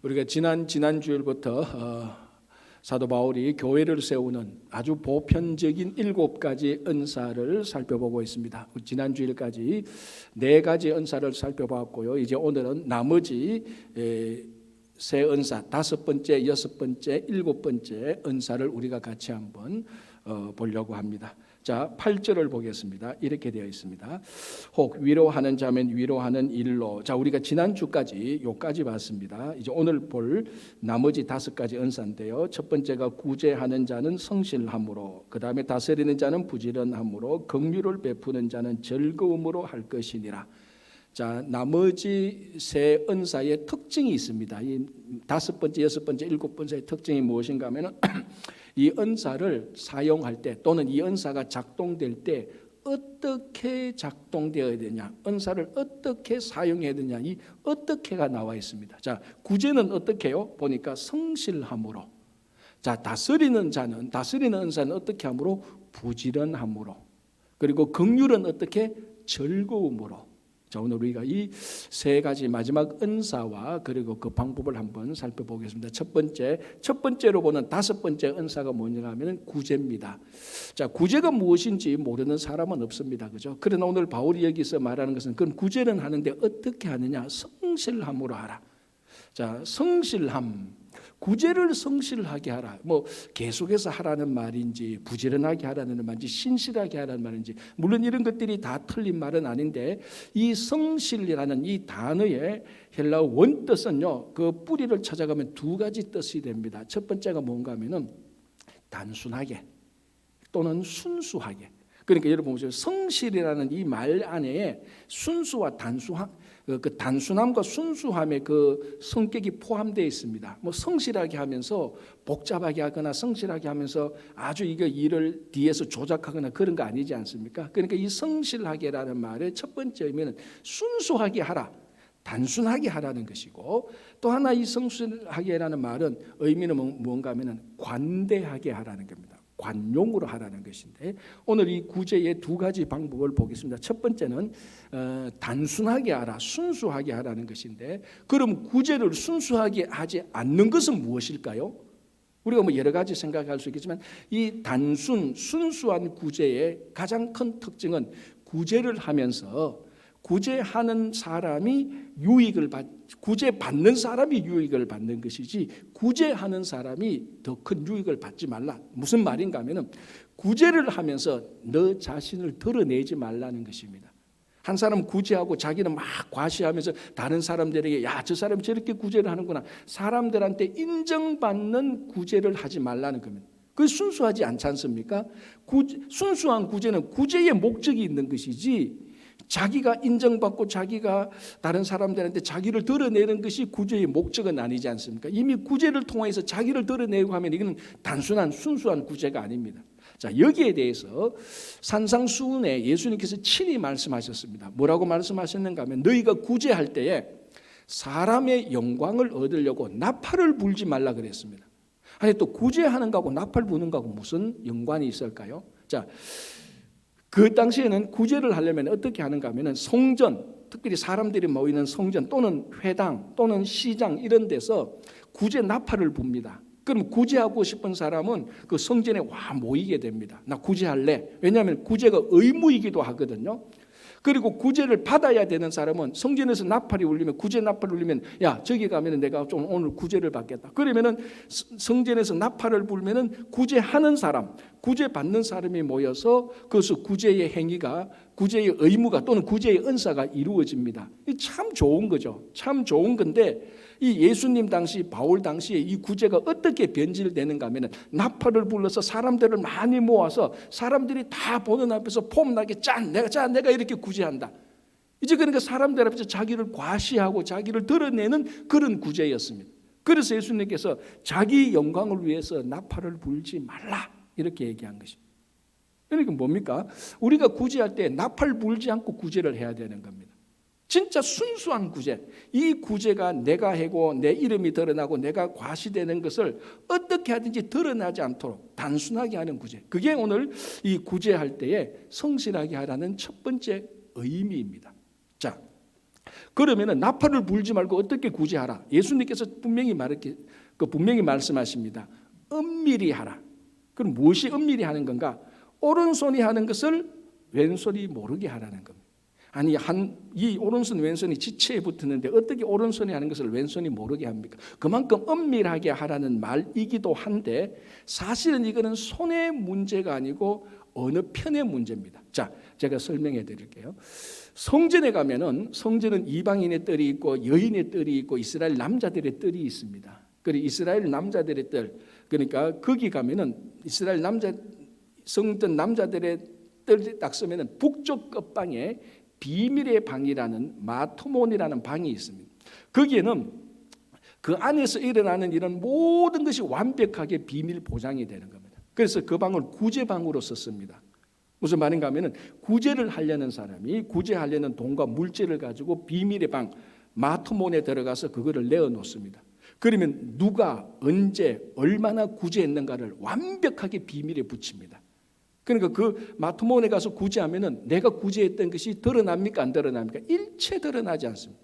우리가 지난 주일부터 사도 바울이 교회를 세우는 아주 보편적인 7가지 은사를 살펴보고 있습니다. 지난 주일까지 4가지 은사를 살펴봤고요. 이제 오늘은 나머지 세 은사, 5번째, 6번째, 7번째 은사를 우리가 같이 한번 보려고 합니다. 자, 8절을 보겠습니다. 이렇게 되어 있습니다. 혹 위로하는 자면 위로하는 일로. 자, 우리가 지난주까지 요까지 봤습니다. 이제 오늘 볼 나머지 5가지 은사인데요. 첫 번째가 구제하는 자는 성실함으로, 그 다음에 다스리는 자는 부지런함으로, 긍휼을 베푸는 자는 즐거움으로 할 것이니라. 자, 나머지 세 은사의 특징이 있습니다. 이 5번째, 6번째, 7번째의 특징이 무엇인가 하면은 이 은사를 사용할 때 또는 이 은사가 작동될 때 어떻게 작동되어야 되냐, 은사를 어떻게 사용해야 되냐, 이 어떻게가 나와 있습니다. 자, 구제는 어떻게요? 보니까 성실함으로. 자, 다스리는 은사는 어떻게 함으로? 부지런함으로. 그리고 긍휼은 어떻게? 즐거움으로. 자, 오늘 우리가 이 3가지 마지막 은사와 그리고 그 방법을 한번 살펴보겠습니다. 첫 번째로 보는 5번째 은사가 뭐냐 하면 구제입니다. 자, 구제가 무엇인지 모르는 사람은 없습니다. 그죠? 그러나 오늘 바울이 여기서 말하는 것은 그건 구제는 하는데 어떻게 하느냐? 성실함으로 하라. 자, 성실함. 구제를 성실하게 하라. 뭐 계속해서 하라는 말인지 부지런하게 하라는 말인지 신실하게 하라는 말인지, 물론 이런 것들이 다 틀린 말은 아닌데, 이 성실이라는 이 단어의 헬라어 원뜻은요, 그 뿌리를 찾아가면 2가지 뜻이 됩니다. 첫 번째가 뭔가 하면은 단순하게 또는 순수하게. 그러니까 여러분 보세요. 성실이라는 이 말 안에 순수와 단순함과 순수함의 그 성격이 포함되어 있습니다. 뭐 성실하게 하면서 복잡하게 하거나 성실하게 하면서 아주 이거 일을 뒤에서 조작하거나 그런 거 아니지 않습니까? 그러니까 이 성실하게라는 말의 첫 번째 의미는 순수하게 하라, 단순하게 하라는 것이고, 또 하나 이 성실하게라는 말은 의미는 뭔가 하면은 관대하게 하라는 겁니다. 관용으로 하라는 것인데, 오늘 이 구제의 2가지 방법을 보겠습니다. 첫 번째는 단순하게 하라, 순수하게 하라는 것인데, 그럼 구제를 순수하게 하지 않는 것은 무엇일까요? 우리가 뭐 여러 가지 생각할 수 있겠지만 이 순수한 구제의 가장 큰 특징은 구제를 하면서 구제하는 사람이 구제받는 사람이 유익을 받는 것이지 구제하는 사람이 더 큰 유익을 받지 말라. 무슨 말인가 하면은 구제를 하면서 너 자신을 드러내지 말라는 것입니다. 한 사람 구제하고 자기는 막 과시하면서 다른 사람들에게 야, 저 사람이 저렇게 구제를 하는구나, 사람들한테 인정받는 구제를 하지 말라는 겁니다. 그게 순수하지 않지 않습니까? 순수한 구제는 구제의 목적이 있는 것이지, 자기가 인정받고 자기가 다른 사람들한테 자기를 드러내는 것이 구제의 목적은 아니지 않습니까? 이미 구제를 통해서 자기를 드러내고 하면 이건 단순한 순수한 구제가 아닙니다. 자, 여기에 대해서 산상수훈에 예수님께서 친히 말씀하셨습니다. 뭐라고 말씀하셨는가 하면 너희가 구제할 때에 사람의 영광을 얻으려고 나팔을 불지 말라 그랬습니다. 아니, 또 구제하는 거하고 나팔 부는 거하고 무슨 연관이 있을까요? 자, 그 당시에는 구제를 하려면 어떻게 하는가 하면 성전, 특별히 사람들이 모이는 성전 또는 회당 또는 시장 이런 데서 구제 나팔을 붑니다. 그럼 구제하고 싶은 사람은 그 성전에 와 모이게 됩니다. 나 구제할래. 왜냐하면 구제가 의무이기도 하거든요. 그리고 구제를 받아야 되는 사람은 성전에서 나팔이 울리면, 구제 나팔이 울리면 야, 저기 가면은 내가 좀 오늘 구제를 받겠다. 그러면은 성전에서 나팔을 불면은 구제하는 사람, 구제 받는 사람이 모여서 그것을 구제의 행위가, 구제의 의무가 또는 구제의 은사가 이루어집니다. 참 좋은 거죠. 참 좋은 건데, 이 예수님 당시, 바울 당시에 이 구제가 어떻게 변질되는가 하면 나팔을 불러서 사람들을 많이 모아서 사람들이 다 보는 앞에서 폼나게 내가 이렇게 구제한다. 이제 그러니까 사람들 앞에서 자기를 과시하고 자기를 드러내는 그런 구제였습니다. 그래서 예수님께서 자기 영광을 위해서 나팔을 불지 말라 이렇게 얘기한 것입니다. 그러니까 뭡니까? 우리가 구제할 때 나팔 불지 않고 구제를 해야 되는 겁니다. 진짜 순수한 구제, 이 구제가 내가 하고 내 이름이 드러나고 내가 과시되는 것을 어떻게 하든지 드러나지 않도록 단순하게 하는 구제, 그게 오늘 이 구제할 때에 성실하게 하라는 첫 번째 의미입니다. 자, 그러면은 나팔을 불지 말고 어떻게 구제하라? 예수님께서 분명히 말씀하십니다. 은밀히 하라. 그럼 무엇이 은밀히 하는 건가? 오른손이 하는 것을 왼손이 모르게 하라는 겁니다. 아니 이 오른손 왼손이 지체에 붙었는데 어떻게 오른손이 하는 것을 왼손이 모르게 합니까? 그만큼 은밀하게 하라는 말이기도 한데 사실은 이거는 손의 문제가 아니고 어느 편의 문제입니다. 자, 제가 설명해 드릴게요. 성전에 가면은 성전은 이방인의 뜰이 있고 여인의 뜰이 있고 이스라엘 남자들의 뜰이 있습니다. 그리고 이스라엘 남자들의 뜰, 그러니까 거기 가면은 이스라엘 성전 남자들의 뜰이 딱 서면은 북쪽 끝방에 비밀의 방이라는 마토몬이라는 방이 있습니다. 거기에는 그 안에서 일어나는 이런 모든 것이 완벽하게 비밀 보장이 되는 겁니다. 그래서 그 방을 구제방으로 썼습니다. 무슨 말인가 하면은 구제를 하려는 사람이 구제하려는 돈과 물질을 가지고 비밀의 방 마토몬에 들어가서 그거를 내어 놓습니다. 그러면 누가 언제 얼마나 구제했는가를 완벽하게 비밀에 붙입니다. 그러니까 그 마토몬에 가서 구제하면은 내가 구제했던 것이 드러납니까 안 드러납니까? 일체 드러나지 않습니다.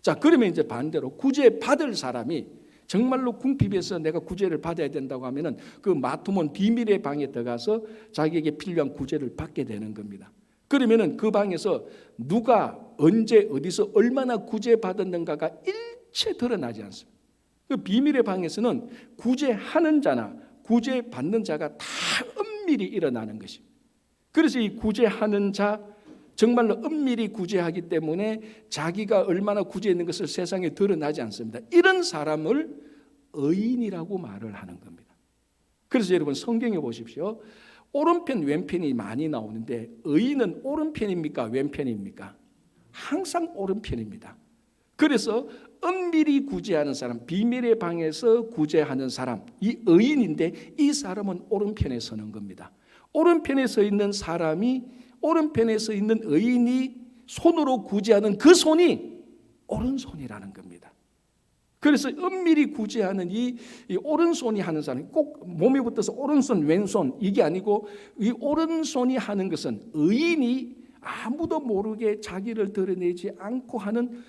자, 그러면 이제 반대로 구제 받을 사람이 정말로 궁핍해서 내가 구제를 받아야 된다고 하면은 그 마토몬 비밀의 방에 들어가서 자기에게 필요한 구제를 받게 되는 겁니다. 그러면은 그 방에서 누가 언제 어디서 얼마나 구제 받았는가가 일체 드러나지 않습니다. 그 비밀의 방에서는 구제하는 자나 구제 받는 자가 다 은밀히 일어나는 것입니다. 그래서 이 구제하는 자 정말로 은밀히 구제하기 때문에 자기가 얼마나 구제했는 것을 세상에 드러나지 않습니다. 이런 사람을 의인이라고 말을 하는 겁니다. 그래서 여러분 성경에 보십시오. 오른편 왼편이 많이 나오는데 의인은 오른편입니까 왼편입니까? 항상 오른편입니다. 그래서 은밀히 구제하는 사람, 비밀의 방에서 구제하는 사람, 이 의인인데 이 사람은 오른편에 서는 겁니다. 오른편에 서 있는 사람이, 오른편에 서 있는 의인이 손으로 구제하는 그 손이 오른손이라는 겁니다. 그래서 은밀히 구제하는 이 오른손이 하는 사람이 꼭 몸에 붙어서 오른손 왼손 이게 아니고 이 오른손이 하는 것은 의인이 아무도 모르게 자기를 드러내지 않고 하는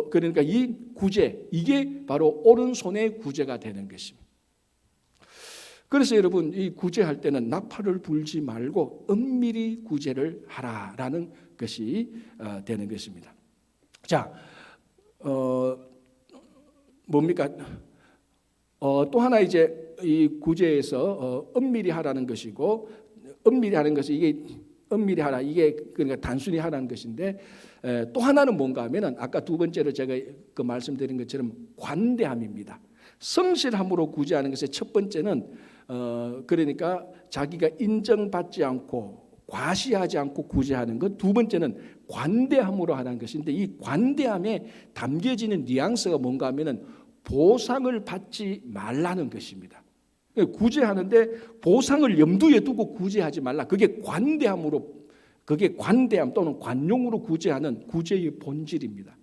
그러니까 이 구제, 이게 바로 오른손의 구제가 되는 것입니다. 그래서 여러분 이 구제할 때는 나팔을 불지 말고 은밀히 구제를 하라라는 것이 되는 것입니다. 자, 뭡니까? 또 하나 이제 이 구제에서 은밀히 하라는 것이고, 은밀히 하는 것이 이게 은밀히 하라, 이게 그러니까 단순히 하라는 것인데, 또 하나는 뭔가 하면은 아까 두 번째로 제가 그 말씀드린 것처럼 관대함입니다. 성실함으로 구제하는 것의 첫 번째는 그러니까 자기가 인정받지 않고 과시하지 않고 구제하는 것, 두 번째는 관대함으로 하는 것인데 이 관대함에 담겨지는 뉘앙스가 뭔가 하면은 보상을 받지 말라는 것입니다. 구제하는데 보상을 염두에 두고 구제하지 말라. 그게 관대함으로, 그게 관대함 또는 관용으로 구제하는 구제의 본질입니다.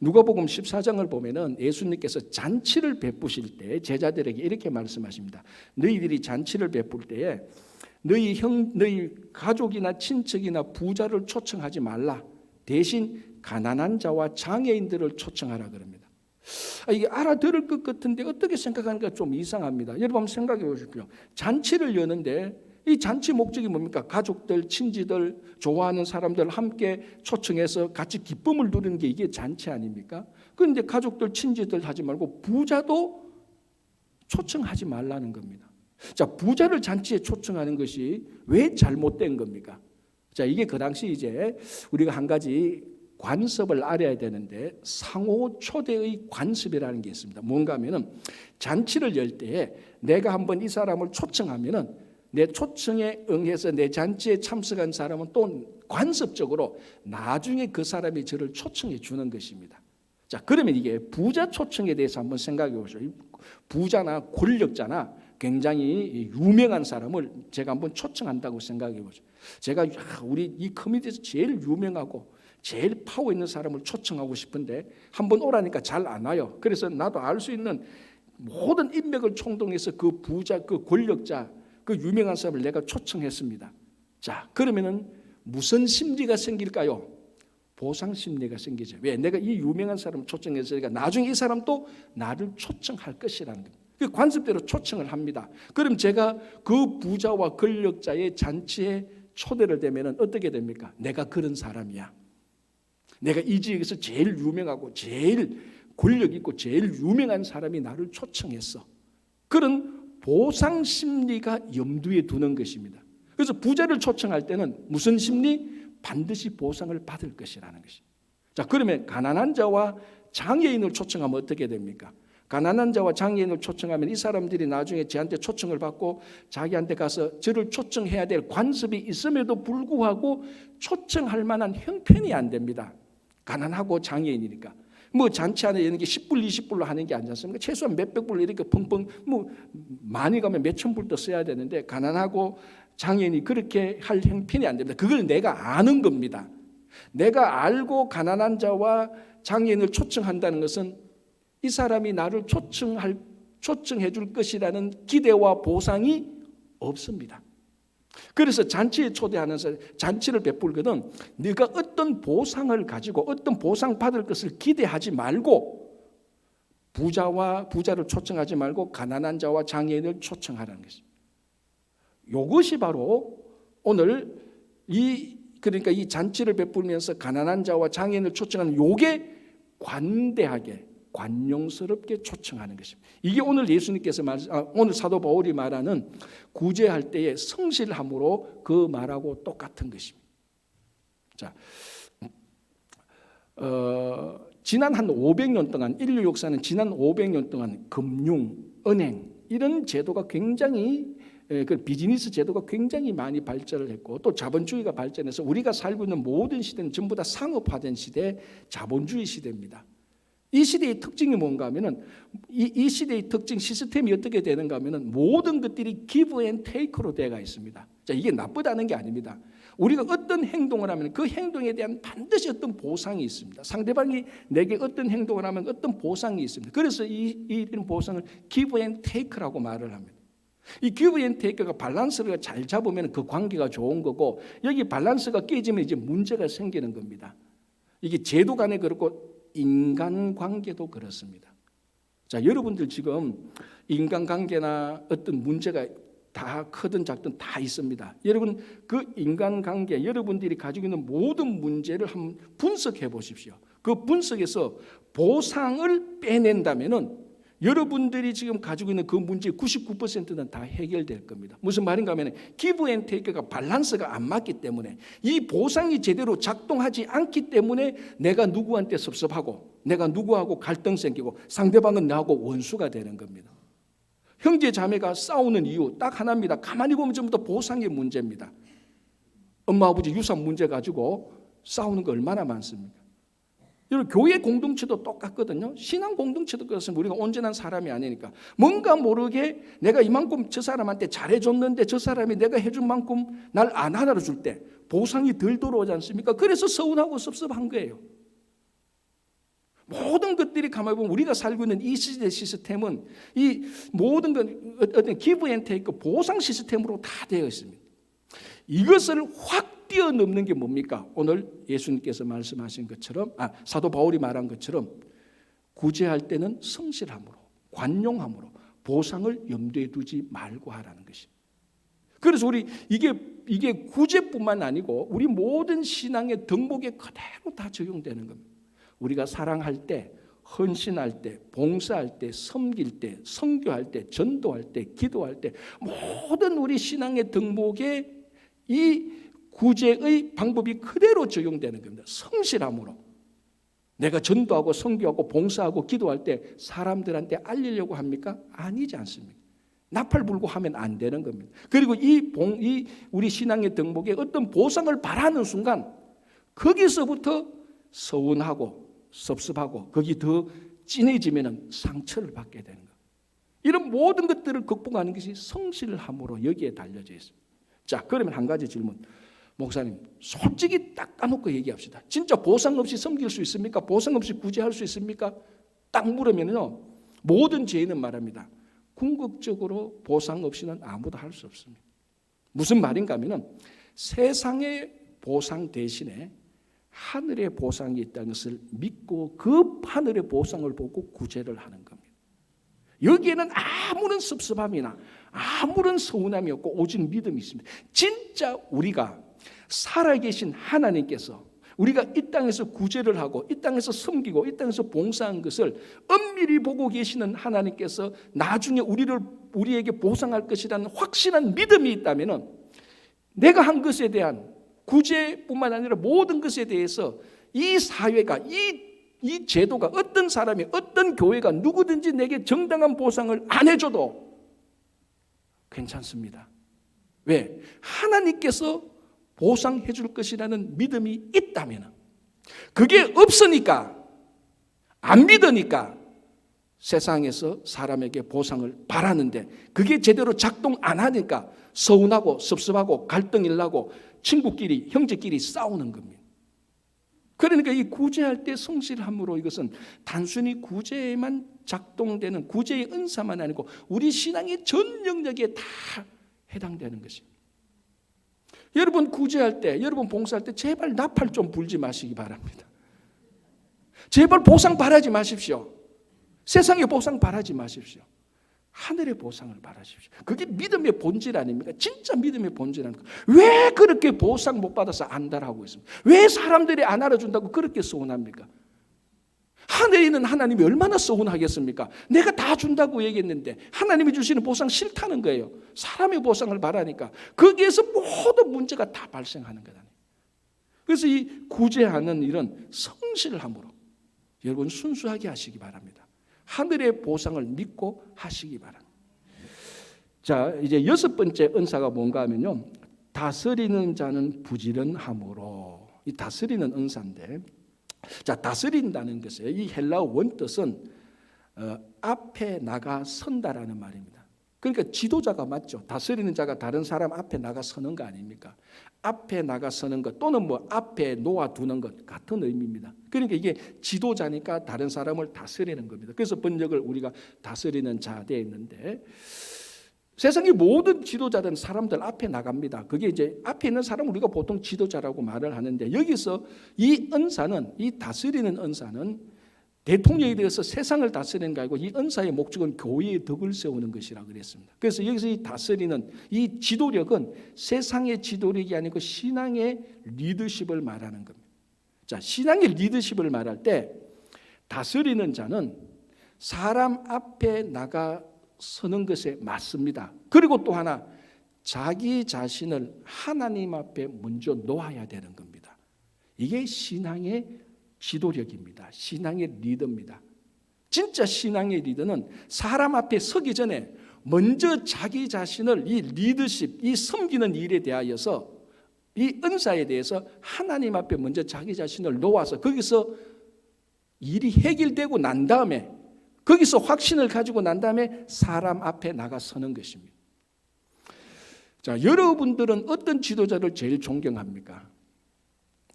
누가복음 14장을 보면은 예수님께서 잔치를 베푸실 때 제자들에게 이렇게 말씀하십니다. 너희들이 잔치를 베풀 때에 너희 가족이나 친척이나 부자를 초청하지 말라. 대신 가난한 자와 장애인들을 초청하라 그럽니다. 이게 알아들을 것 같은데 어떻게 생각하니까 좀 이상합니다. 여러분 한번 생각해 보십시오. 잔치를 여는데 이 잔치 목적이 뭡니까? 가족들, 친지들, 좋아하는 사람들 함께 초청해서 같이 기쁨을 누리는 게 이게 잔치 아닙니까? 그런데 가족들, 친지들 하지 말고 부자도 초청하지 말라는 겁니다. 자, 부자를 잔치에 초청하는 것이 왜 잘못된 겁니까? 자, 이게 그 당시 이제 우리가 한 가지 관습을 알아야 되는데 상호 초대의 관습이라는 게 있습니다. 뭔가 하면은 잔치를 열 때에 내가 한번 이 사람을 초청하면은 내 초청에 응해서 내 잔치에 참석한 사람은 또 관습적으로 나중에 그 사람이 저를 초청해 주는 것입니다. 자, 그러면 이게 부자 초청에 대해서 한번 생각해 보시죠. 부자나 권력자나 굉장히 유명한 사람을 제가 한번 초청한다고 생각해 보죠. 제가 우리 이 커뮤니티에서 제일 유명하고 제일 파워 있는 사람을 초청하고 싶은데 한번 오라니까 잘 안 와요. 그래서 나도 알 수 있는 모든 인맥을 총동해서 그 부자, 그 권력자, 그 유명한 사람을 내가 초청했습니다. 자, 그러면은 무슨 심리가 생길까요? 보상 심리가 생기죠. 왜? 내가 이 유명한 사람을 초청했으니까 나중에 이 사람도 나를 초청할 것이라는 거예요. 그 관습대로 초청을 합니다. 그럼 제가 그 부자와 권력자의 잔치에 초대를 되면 어떻게 됩니까? 내가 그런 사람이야. 내가 이 지역에서 제일 유명하고 제일 권력 있고 제일 유명한 사람이 나를 초청했어. 그런 보상 심리가 염두에 두는 것입니다. 그래서 부자를 초청할 때는 무슨 심리? 반드시 보상을 받을 것이라는 것입니다. 자, 그러면 가난한 자와 장애인을 초청하면 어떻게 됩니까? 가난한 자와 장애인을 초청하면 이 사람들이 나중에 저한테 초청을 받고 자기한테 가서 저를 초청해야 될 관습이 있음에도 불구하고 초청할 만한 형편이 안 됩니다. 가난하고 장애인이니까. 뭐 잔치 안에 이런 게 10불, 20불로 하는 게 아니지 않습니까? 최소한 몇백 불 이렇게 펑펑 뭐 많이 가면 몇천 불도 써야 되는데 가난하고 장애인이 그렇게 할 형편이 안 됩니다. 그걸 내가 아는 겁니다. 내가 알고 가난한 자와 장애인을 초청한다는 것은 이 사람이 나를 초청해 줄 것이라는 기대와 보상이 없습니다. 그래서 잔치에 초대하는 사람, 잔치를 베풀거든 네가 어떤 보상을 가지고 어떤 보상 받을 것을 기대하지 말고 부자를 초청하지 말고 가난한 자와 장애인을 초청하라는 것입니다. 이것이 바로 오늘 그러니까 이 잔치를 베풀면서 가난한 자와 장애인을 초청하는 요게 관대하게 관용스럽게 초청하는 것입니다. 이게 오늘 예수님께서 오늘 사도 바울이 말하는 구제할 때의 성실함으로 그 말하고 똑같은 것입니다. 자, 지난 한 500년 동안 인류 역사는 지난 500년 동안 금융, 은행 이런 제도가 굉장히 그 비즈니스 제도가 굉장히 많이 발전을 했고 또 자본주의가 발전해서 우리가 살고 있는 모든 시대는 전부 다 상업화된 시대, 자본주의 시대입니다. 이 시대의 특징이 뭔가 하면은 이 시대의 특징 시스템이 어떻게 되는가 하면은 모든 것들이 give and take로 되어 있습니다. 자, 이게 나쁘다는 게 아닙니다. 우리가 어떤 행동을 하면 그 행동에 대한 반드시 어떤 보상이 있습니다. 상대방이 내게 어떤 행동을 하면 어떤 보상이 있습니다. 그래서 이런 보상을 give and take라고 말을 합니다. 이 give and take가 밸런스를 잘 잡으면 그 관계가 좋은 거고 여기 밸런스가 깨지면 이제 문제가 생기는 겁니다. 이게 제도 간에 그렇고 인간관계도 그렇습니다. 자, 여러분들 지금 인간관계나 어떤 문제가 다 크든 작든 다 있습니다. 여러분 그 인간관계 여러분들이 가지고 있는 모든 문제를 한번 분석해 보십시오. 그 분석에서 보상을 빼낸다면은 여러분들이 지금 가지고 있는 그 문제의 99%는 다 해결될 겁니다. 무슨 말인가 하면 give and take가 밸런스가 안 맞기 때문에 이 보상이 제대로 작동하지 않기 때문에 내가 누구한테 섭섭하고 내가 누구하고 갈등 생기고 상대방은 나하고 원수가 되는 겁니다. 형제 자매가 싸우는 이유 딱 하나입니다. 가만히 보면 전부 다 보상의 문제입니다. 엄마 아버지 유산 문제 가지고 싸우는 거 얼마나 많습니까? 여러분 교회 공동체도 똑같거든요. 신앙 공동체도 그렇습니다. 우리가 온전한 사람이 아니니까 뭔가 모르게 내가 이만큼 저 사람한테 잘해줬는데 저 사람이 내가 해준 만큼 날 안 알아줄 때 보상이 덜 들어오지 않습니까? 그래서 서운하고 섭섭한 거예요. 모든 것들이 가만히 보면 우리가 살고 있는 이 시대 시스템은 이 모든 건 어떤 give and take 보상 시스템으로 다 되어 있습니다. 이것을 확 뛰어넘는 게 뭡니까? 오늘 예수님께서 말씀하신 것처럼 사도 바울이 말한 것처럼 구제할 때는 성실함으로 관용함으로 보상을 염두에 두지 말고 하라는 것입니다. 그래서 우리 이게 구제뿐만 아니고 우리 모든 신앙의 덕목에 그대로 다 적용되는 겁니다. 우리가 사랑할 때, 헌신할 때, 봉사할 때, 섬길 때, 선교할 때, 전도할 때, 기도할 때 모든 우리 신앙의 덕목에 이 구제의 방법이 그대로 적용되는 겁니다. 성실함으로. 내가 전도하고 선교하고 봉사하고 기도할 때 사람들한테 알리려고 합니까? 아니지 않습니까? 나팔불고 하면 안 되는 겁니다. 그리고 이 우리 신앙의 덕목에 어떤 보상을 바라는 순간 거기서부터 서운하고 섭섭하고 거기 더 진해지면 상처를 받게 되는 거예요. 이런 모든 것들을 극복하는 것이 성실함으로 여기에 달려져 있습니다. 자, 그러면 한 가지 질문. 목사님, 솔직히 딱 까놓고 얘기합시다. 진짜 보상 없이 섬길 수 있습니까? 보상 없이 구제할 수 있습니까? 딱 물으면요, 모든 죄인은 말합니다. 궁극적으로 보상 없이는 아무도 할 수 없습니다. 무슨 말인가 하면은 세상에 보상 대신에 하늘의 보상이 있다는 것을 믿고 그 하늘의 보상을 보고 구제를 하는 겁니다. 여기에는 아무런 섭섭함이나 아무런 서운함이 없고 오직 믿음이 있습니다. 진짜 우리가 살아계신 하나님께서 우리가 이 땅에서 구제를 하고 이 땅에서 섬기고 이 땅에서 봉사한 것을 엄밀히 보고 계시는 하나님께서 나중에 우리에게 보상할 것이라는 확신한 믿음이 있다면 내가 한 것에 대한 구제뿐만 아니라 모든 것에 대해서 이 사회가 이 제도가 어떤 사람이 어떤 교회가 누구든지 내게 정당한 보상을 안 해줘도 괜찮습니다. 왜? 하나님께서 보상해 줄 것이라는 믿음이 있다면, 그게 없으니까 안 믿으니까 세상에서 사람에게 보상을 바라는데 그게 제대로 작동 안 하니까 서운하고 섭섭하고 갈등이 나고 친구끼리 형제끼리 싸우는 겁니다. 그러니까 이 구제할 때 성실함으로 이것은 단순히 구제에만 작동되는 구제의 은사만 아니고 우리 신앙의 전 영역에 다 해당되는 것입니다. 여러분 구제할 때, 여러분 봉사할 때 제발 나팔 좀 불지 마시기 바랍니다. 제발 보상 바라지 마십시오. 세상의 보상 바라지 마십시오. 하늘의 보상을 바라십시오. 그게 믿음의 본질 아닙니까? 진짜 믿음의 본질 아닙니까? 왜 그렇게 보상 못 받아서 안달하고 있습니까? 왜 사람들이 안 알아준다고 그렇게 서운합니까? 하늘에 있는 하나님이 얼마나 서운하겠습니까? 내가 다 준다고 얘기했는데 하나님이 주시는 보상 싫다는 거예요. 사람의 보상을 바라니까 거기에서 모든 문제가 다 발생하는 거다. 그래서 이 구제하는 이런 성실함으로 여러분 순수하게 하시기 바랍니다. 하늘의 보상을 믿고 하시기 바랍니다. 자, 이제 6번째 은사가 뭔가 하면요, 다스리는 자는 부지런함으로. 이 다스리는 은사인데, 자, 다스린다는 것은 이 헬라어 원뜻은 앞에 나가 선다라는 말입니다. 그러니까 지도자가 맞죠. 다스리는 자가 다른 사람 앞에 나가 서는 거 아닙니까? 앞에 나가 서는 것 또는 뭐 앞에 놓아두는 것 같은 의미입니다. 그러니까 이게 지도자니까 다른 사람을 다스리는 겁니다. 그래서 번역을 우리가 다스리는 자 되어 있는데, 세상의 모든 지도자들은 사람들 앞에 나갑니다. 그게 이제 앞에 있는 사람을 우리가 보통 지도자라고 말을 하는데, 여기서 이 은사는, 이 다스리는 은사는 대통령에 대해서 세상을 다스리는 게 아니고 이 은사의 목적은 교회의 덕을 세우는 것이라 그랬습니다. 그래서 여기서 이 다스리는 이 지도력은 세상의 지도력이 아니고 신앙의 리더십을 말하는 겁니다. 자, 신앙의 리더십을 말할 때 다스리는 자는 사람 앞에 나가 서는 것에 맞습니다. 그리고 또 하나, 자기 자신을 하나님 앞에 먼저 놓아야 되는 겁니다. 이게 신앙의 지도력입니다. 신앙의 리더입니다. 진짜 신앙의 리더는 사람 앞에 서기 전에 먼저 자기 자신을 이 리더십, 이 섬기는 일에 대하여서, 이 은사에 대해서 하나님 앞에 먼저 자기 자신을 놓아서 거기서 일이 해결되고 난 다음에, 거기서 확신을 가지고 난 다음에 사람 앞에 나가 서는 것입니다. 자, 여러분들은 어떤 지도자를 제일 존경합니까?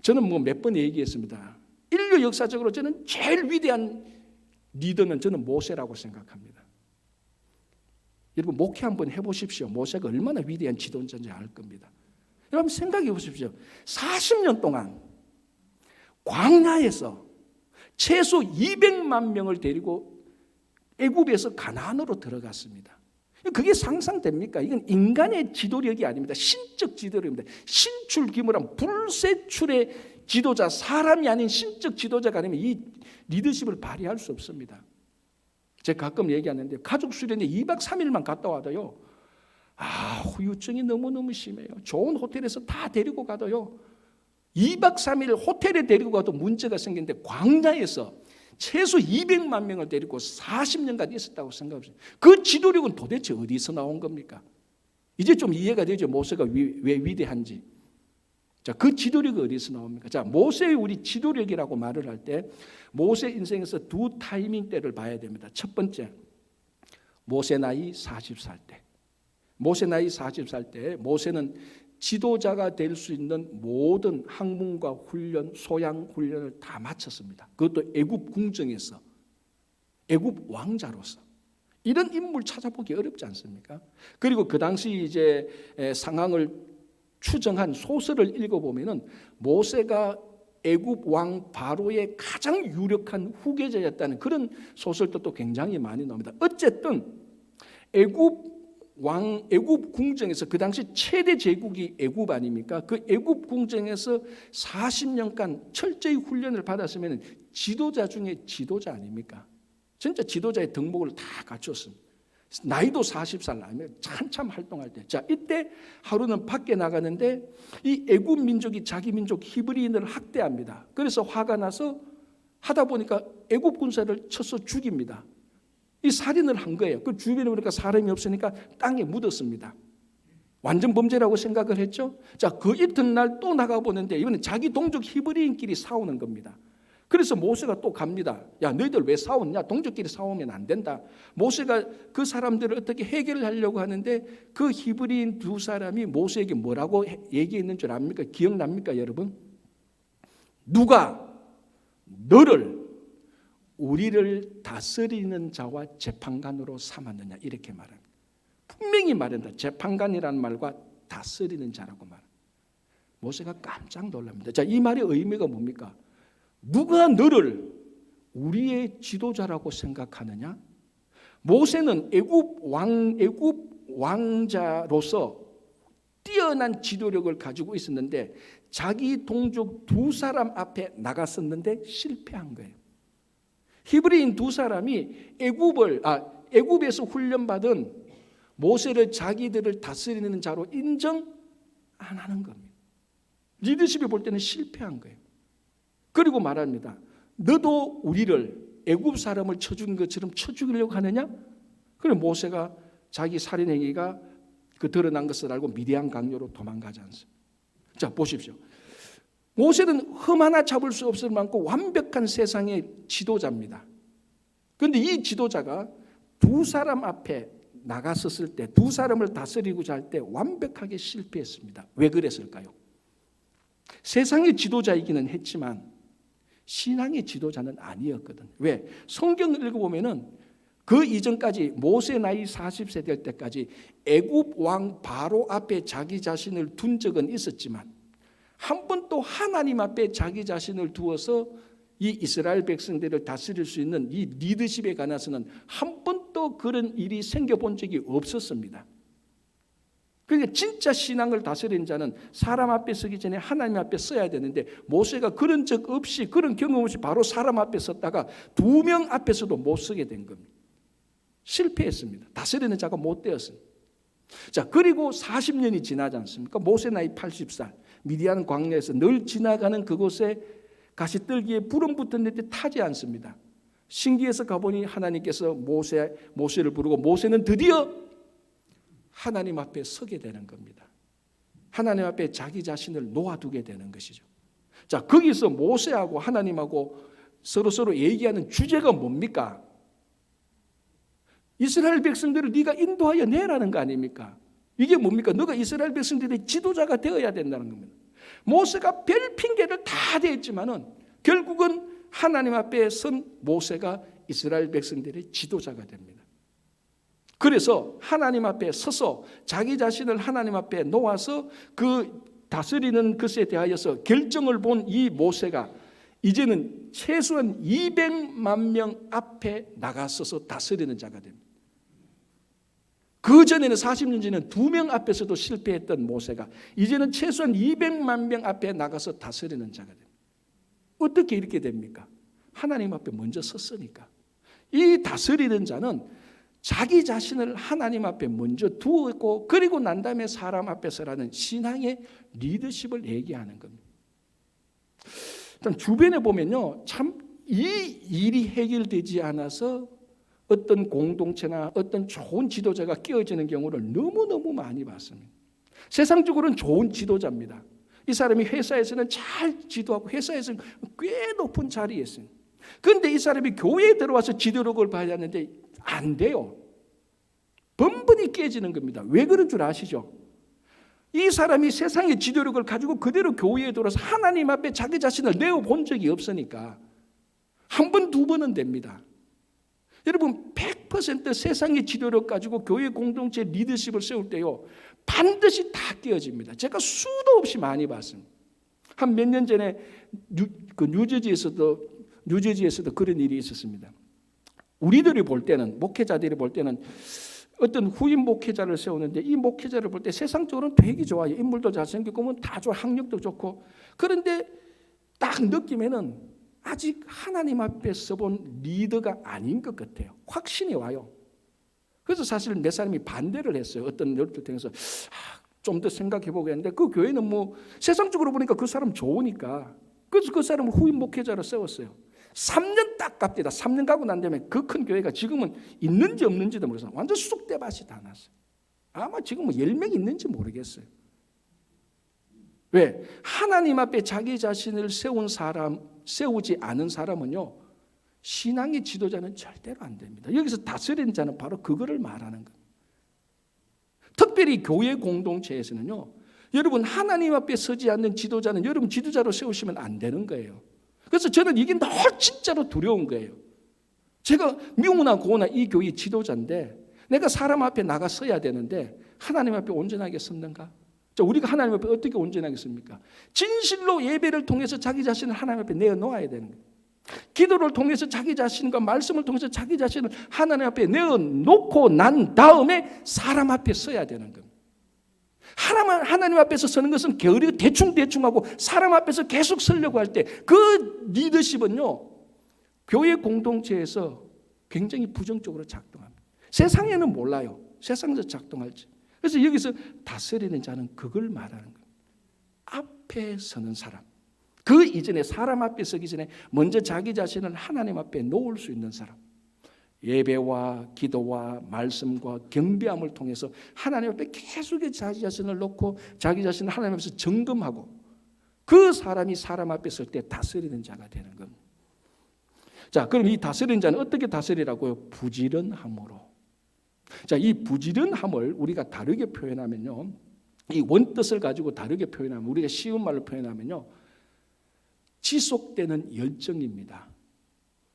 저는 뭐 몇 번 얘기했습니다. 인류 역사적으로 저는 제일 위대한 리더는 저는 모세라고 생각합니다. 여러분 목회 한번 해보십시오. 모세가 얼마나 위대한 지도자인지 알 겁니다. 여러분 생각해 보십시오. 40년 동안 광야에서 최소 200만 명을 데리고 애굽에서 가나안으로 들어갔습니다. 그게 상상됩니까? 이건 인간의 지도력이 아닙니다. 신적 지도력입니다. 신출기물한 불세출의 지도자, 사람이 아닌 신적 지도자가 아니면 이 리더십을 발휘할 수 없습니다. 제가 가끔 얘기하는데 가족 수련회 2박 3일만 갔다 와도요, 후유증이 너무너무 심해요. 좋은 호텔에서 다 데리고 가도요, 2박 3일 호텔에 데리고 가도 문제가 생기는데 광야에서 최소 200만 명을 데리고 40년간 있었다고 생각합니다. 그 지도력은 도대체 어디서 나온 겁니까? 이제 좀 이해가 되죠. 모세가 왜 위대한지. 자, 그 지도력이 어디서 나옵니까? 자, 모세의 우리 지도력이라고 말을 할 때 모세 인생에서 두 타이밍 때를 봐야 됩니다. 첫 번째, 모세 나이 40살 때. 모세 나이 40살 때 모세는 지도자가 될 수 있는 모든 학문과 훈련, 소양 훈련을 다 마쳤습니다. 그것도 애굽 궁정에서, 애굽 왕자로서. 이런 인물 찾아보기 어렵지 않습니까? 그리고 그 당시 이제 상황을 추정한 소설을 읽어보면은 모세가 애굽 왕 바로의 가장 유력한 후계자였다는 그런 소설도 또 굉장히 많이 나옵니다. 어쨌든 애굽 궁정에서 그 당시 최대 제국이 애굽 아닙니까? 그 애굽 궁정에서 40년간 철저히 훈련을 받았으면 지도자 중에 지도자 아닙니까? 진짜 지도자의 덕목을 다 갖췄습니다. 나이도 40살 나면 한참 활동할 때. 자, 이때 하루는 밖에 나가는데 이 애굽 민족이 자기 민족 히브리인을 학대합니다. 그래서 화가 나서 하다 보니까 애굽 군사를 쳐서 죽입니다. 이 살인을 한 거예요. 그 주변에 보니까 사람이 없으니까 땅에 묻었습니다. 완전 범죄라고 생각을 했죠. 자, 그 이튿날 또 나가보는데 이번엔 자기 동족 히브리인끼리 싸우는 겁니다. 그래서 모세가 또 갑니다. 야, 너희들 왜 싸웠냐? 동족끼리 싸우면 안 된다. 모세가 그 사람들을 어떻게 해결을 하려고 하는데 그 히브리인 두 사람이 모세에게 뭐라고 얘기했는 줄 압니까? 기억납니까, 여러분? 누가 너를 우리를 다스리는 자와 재판관으로 삼았느냐, 이렇게 말합니다. 분명히 말한다. 재판관이라는 말과 다스리는 자라고 말합니다. 모세가 깜짝 놀랍니다. 자, 이 말의 의미가 뭡니까? 누가 너를 우리의 지도자라고 생각하느냐? 모세는 애굽 왕자로서 뛰어난 지도력을 가지고 있었는데 자기 동족 두 사람 앞에 나갔었는데 실패한 거예요. 히브리인 두 사람이 애굽에서 훈련받은 모세를 자기들을 다스리는 자로 인정 안 하는 겁니다. 리더십이 볼 때는 실패한 거예요. 그리고 말합니다. 너도 우리를 애굽 사람을 쳐죽인 것처럼 쳐죽이려고 하느냐? 그래 모세가 자기 살인 행위가 드러난 것을 알고 미디안 강요로 도망가지 않습니다. 자, 보십시오. 모세는 흠 하나 잡을 수 없을 만큼 완벽한 세상의 지도자입니다. 그런데 이 지도자가 두 사람 앞에 나갔었을 때, 두 사람을 다스리고자 할 때 완벽하게 실패했습니다. 왜 그랬을까요? 세상의 지도자이기는 했지만 신앙의 지도자는 아니었거든. 왜? 성경을 읽어보면은 그 이전까지 모세 나이 40세 될 때까지 애굽 왕 바로 앞에 자기 자신을 둔 적은 있었지만 한 번도 하나님 앞에 자기 자신을 두어서 이 이스라엘 백성들을 다스릴 수 있는 이 리더십에 관해서는 한 번도 그런 일이 생겨본 적이 없었습니다. 그러니까 진짜 신앙을 다스리는 자는 사람 앞에 서기 전에 하나님 앞에 서야 되는데 모세가 그런 적 없이 그런 경험 없이 바로 사람 앞에 섰다가 두 명 앞에서도 못 서게 된 겁니다. 실패했습니다. 다스리는 자가 못 되었습니다. 자, 그리고 40년이 지나지 않습니까? 모세 나이 80살 미디안 광야에서 늘 지나가는 그곳에 가시떨기에 불은 붙었는데 타지 않습니다. 신기해서 가보니 하나님께서 모세를 부르고 모세는 드디어 하나님 앞에 서게 되는 겁니다. 하나님 앞에 자기 자신을 놓아두게 되는 것이죠. 자, 거기서 모세하고 하나님하고 서로 얘기하는 주제가 뭡니까? 이스라엘 백성들을 네가 인도하여 내라는 거 아닙니까? 이게 뭡니까? 너가 이스라엘 백성들의 지도자가 되어야 된다는 겁니다. 모세가 별 핑계를 다 대했지만은 결국은 하나님 앞에 선 모세가 이스라엘 백성들의 지도자가 됩니다. 그래서 하나님 앞에 서서 자기 자신을 하나님 앞에 놓아서 그 다스리는 것에 대하여서 결정을 본 이 모세가 이제는 최소한 200만 명 앞에 나가서서 다스리는 자가 됩니다. 그 전에는 40년 전에는 2명 앞에서도 실패했던 모세가 이제는 최소한 200만 명 앞에 나가서 다스리는 자가 됩니다. 어떻게 이렇게 됩니까? 하나님 앞에 먼저 섰으니까. 이 다스리는 자는 자기 자신을 하나님 앞에 먼저 두었고 그리고 난 다음에 사람 앞에 서라는 신앙의 리더십을 얘기하는 겁니다. 일단 주변에 보면요, 참 이 일이 해결되지 않아서 어떤 공동체나 어떤 좋은 지도자가 끼어지는 경우를 너무너무 많이 봤습니다. 세상적으로는 좋은 지도자입니다. 이 사람이 회사에서는 잘 지도하고 회사에서는 꽤 높은 자리에 있어요. 그런데 이 사람이 교회에 들어와서 지도력을 봐야 하는데 안 돼요. 번번이 깨지는 겁니다. 왜 그런 줄 아시죠? 이 사람이 세상의 지도력을 가지고 그대로 교회에 들어와서 하나님 앞에 자기 자신을 내어본 적이 없으니까 한 번, 두 번은 됩니다. 여러분 100% 세상의 지도력 가지고 교회 공동체 리더십을 세울 때요 반드시 다 깨어집니다. 제가 수도 없이 많이 봤습니다. 한 몇 년 전에 뉴저지에서도 그런 일이 있었습니다. 우리들이 볼 때는, 목회자들이 볼 때는 어떤 후임 목회자를 세우는데 이 목회자를 볼 때 세상적으로는 되게 좋아요. 인물도 잘생기고 다 좋아, 학력도 좋고. 그런데 딱 느낌에는 아직 하나님 앞에 서본 리더가 아닌 것 같아요. 확신이 와요. 그래서 사실 몇 사람이 반대를 했어요. 어떤 열을 통해서 좀 더 생각해보고 했는데 그 교회는 뭐 세상적으로 보니까 그 사람 좋으니까 그래서 그 사람을 후임 목회자로 세웠어요. 3년 딱 갑니다. 3년 가고 난 다음에 그 큰 교회가 지금은 있는지 없는지도 모르겠어요. 완전 쑥대밭이 다 났어요. 아마 지금 뭐 10명 있는지 모르겠어요. 왜? 하나님 앞에 자기 자신을 세우지 않은 사람은요, 신앙의 지도자는 절대로 안 됩니다. 여기서 다스리는 자는 바로 그거를 말하는 거예요. 특별히 교회 공동체에서는요, 여러분 하나님 앞에 서지 않는 지도자는 여러분 지도자로 세우시면 안 되는 거예요. 그래서 저는 이게 너무 진짜로 두려운 거예요. 제가 미우나 고우나 이 교회 지도자인데 내가 사람 앞에 나가 서야 되는데 하나님 앞에 온전하게 섰는가? 우리가 하나님 앞에 어떻게 온전하게 섭니까? 진실로 예배를 통해서 자기 자신을 하나님 앞에 내어놓아야 되는 거예요. 기도를 통해서 자기 자신과 말씀을 통해서 자기 자신을 하나님 앞에 내어놓고 난 다음에 사람 앞에 서야 되는 겁니다. 하나님 앞에서 서는 것은 게으르고 대충하고 사람 앞에서 계속 서려고 할 때 그 리더십은요, 교회 공동체에서 굉장히 부정적으로 작동합니다. 세상에는 몰라요. 세상에서 작동할지. 그래서 여기서 다스리는 자는 그걸 말하는 거예요. 앞에 서는 사람. 그 이전에 사람 앞에 서기 전에 먼저 자기 자신을 하나님 앞에 놓을 수 있는 사람. 예배와 기도와 말씀과 경배함을 통해서 하나님 앞에 계속해서 자기 자신을 놓고 자기 자신을 하나님 앞에서 점검하고 그 사람이 사람 앞에 설 때 다스리는 자가 되는 겁니다. 자, 그럼 이 다스리는 자는 어떻게 다스리라고요? 부지런함으로. 자, 이 부지런함을 우리가 다르게 표현하면요, 이 원뜻을 가지고 다르게 표현하면, 우리가 쉬운 말로 표현하면요, 지속되는 열정입니다.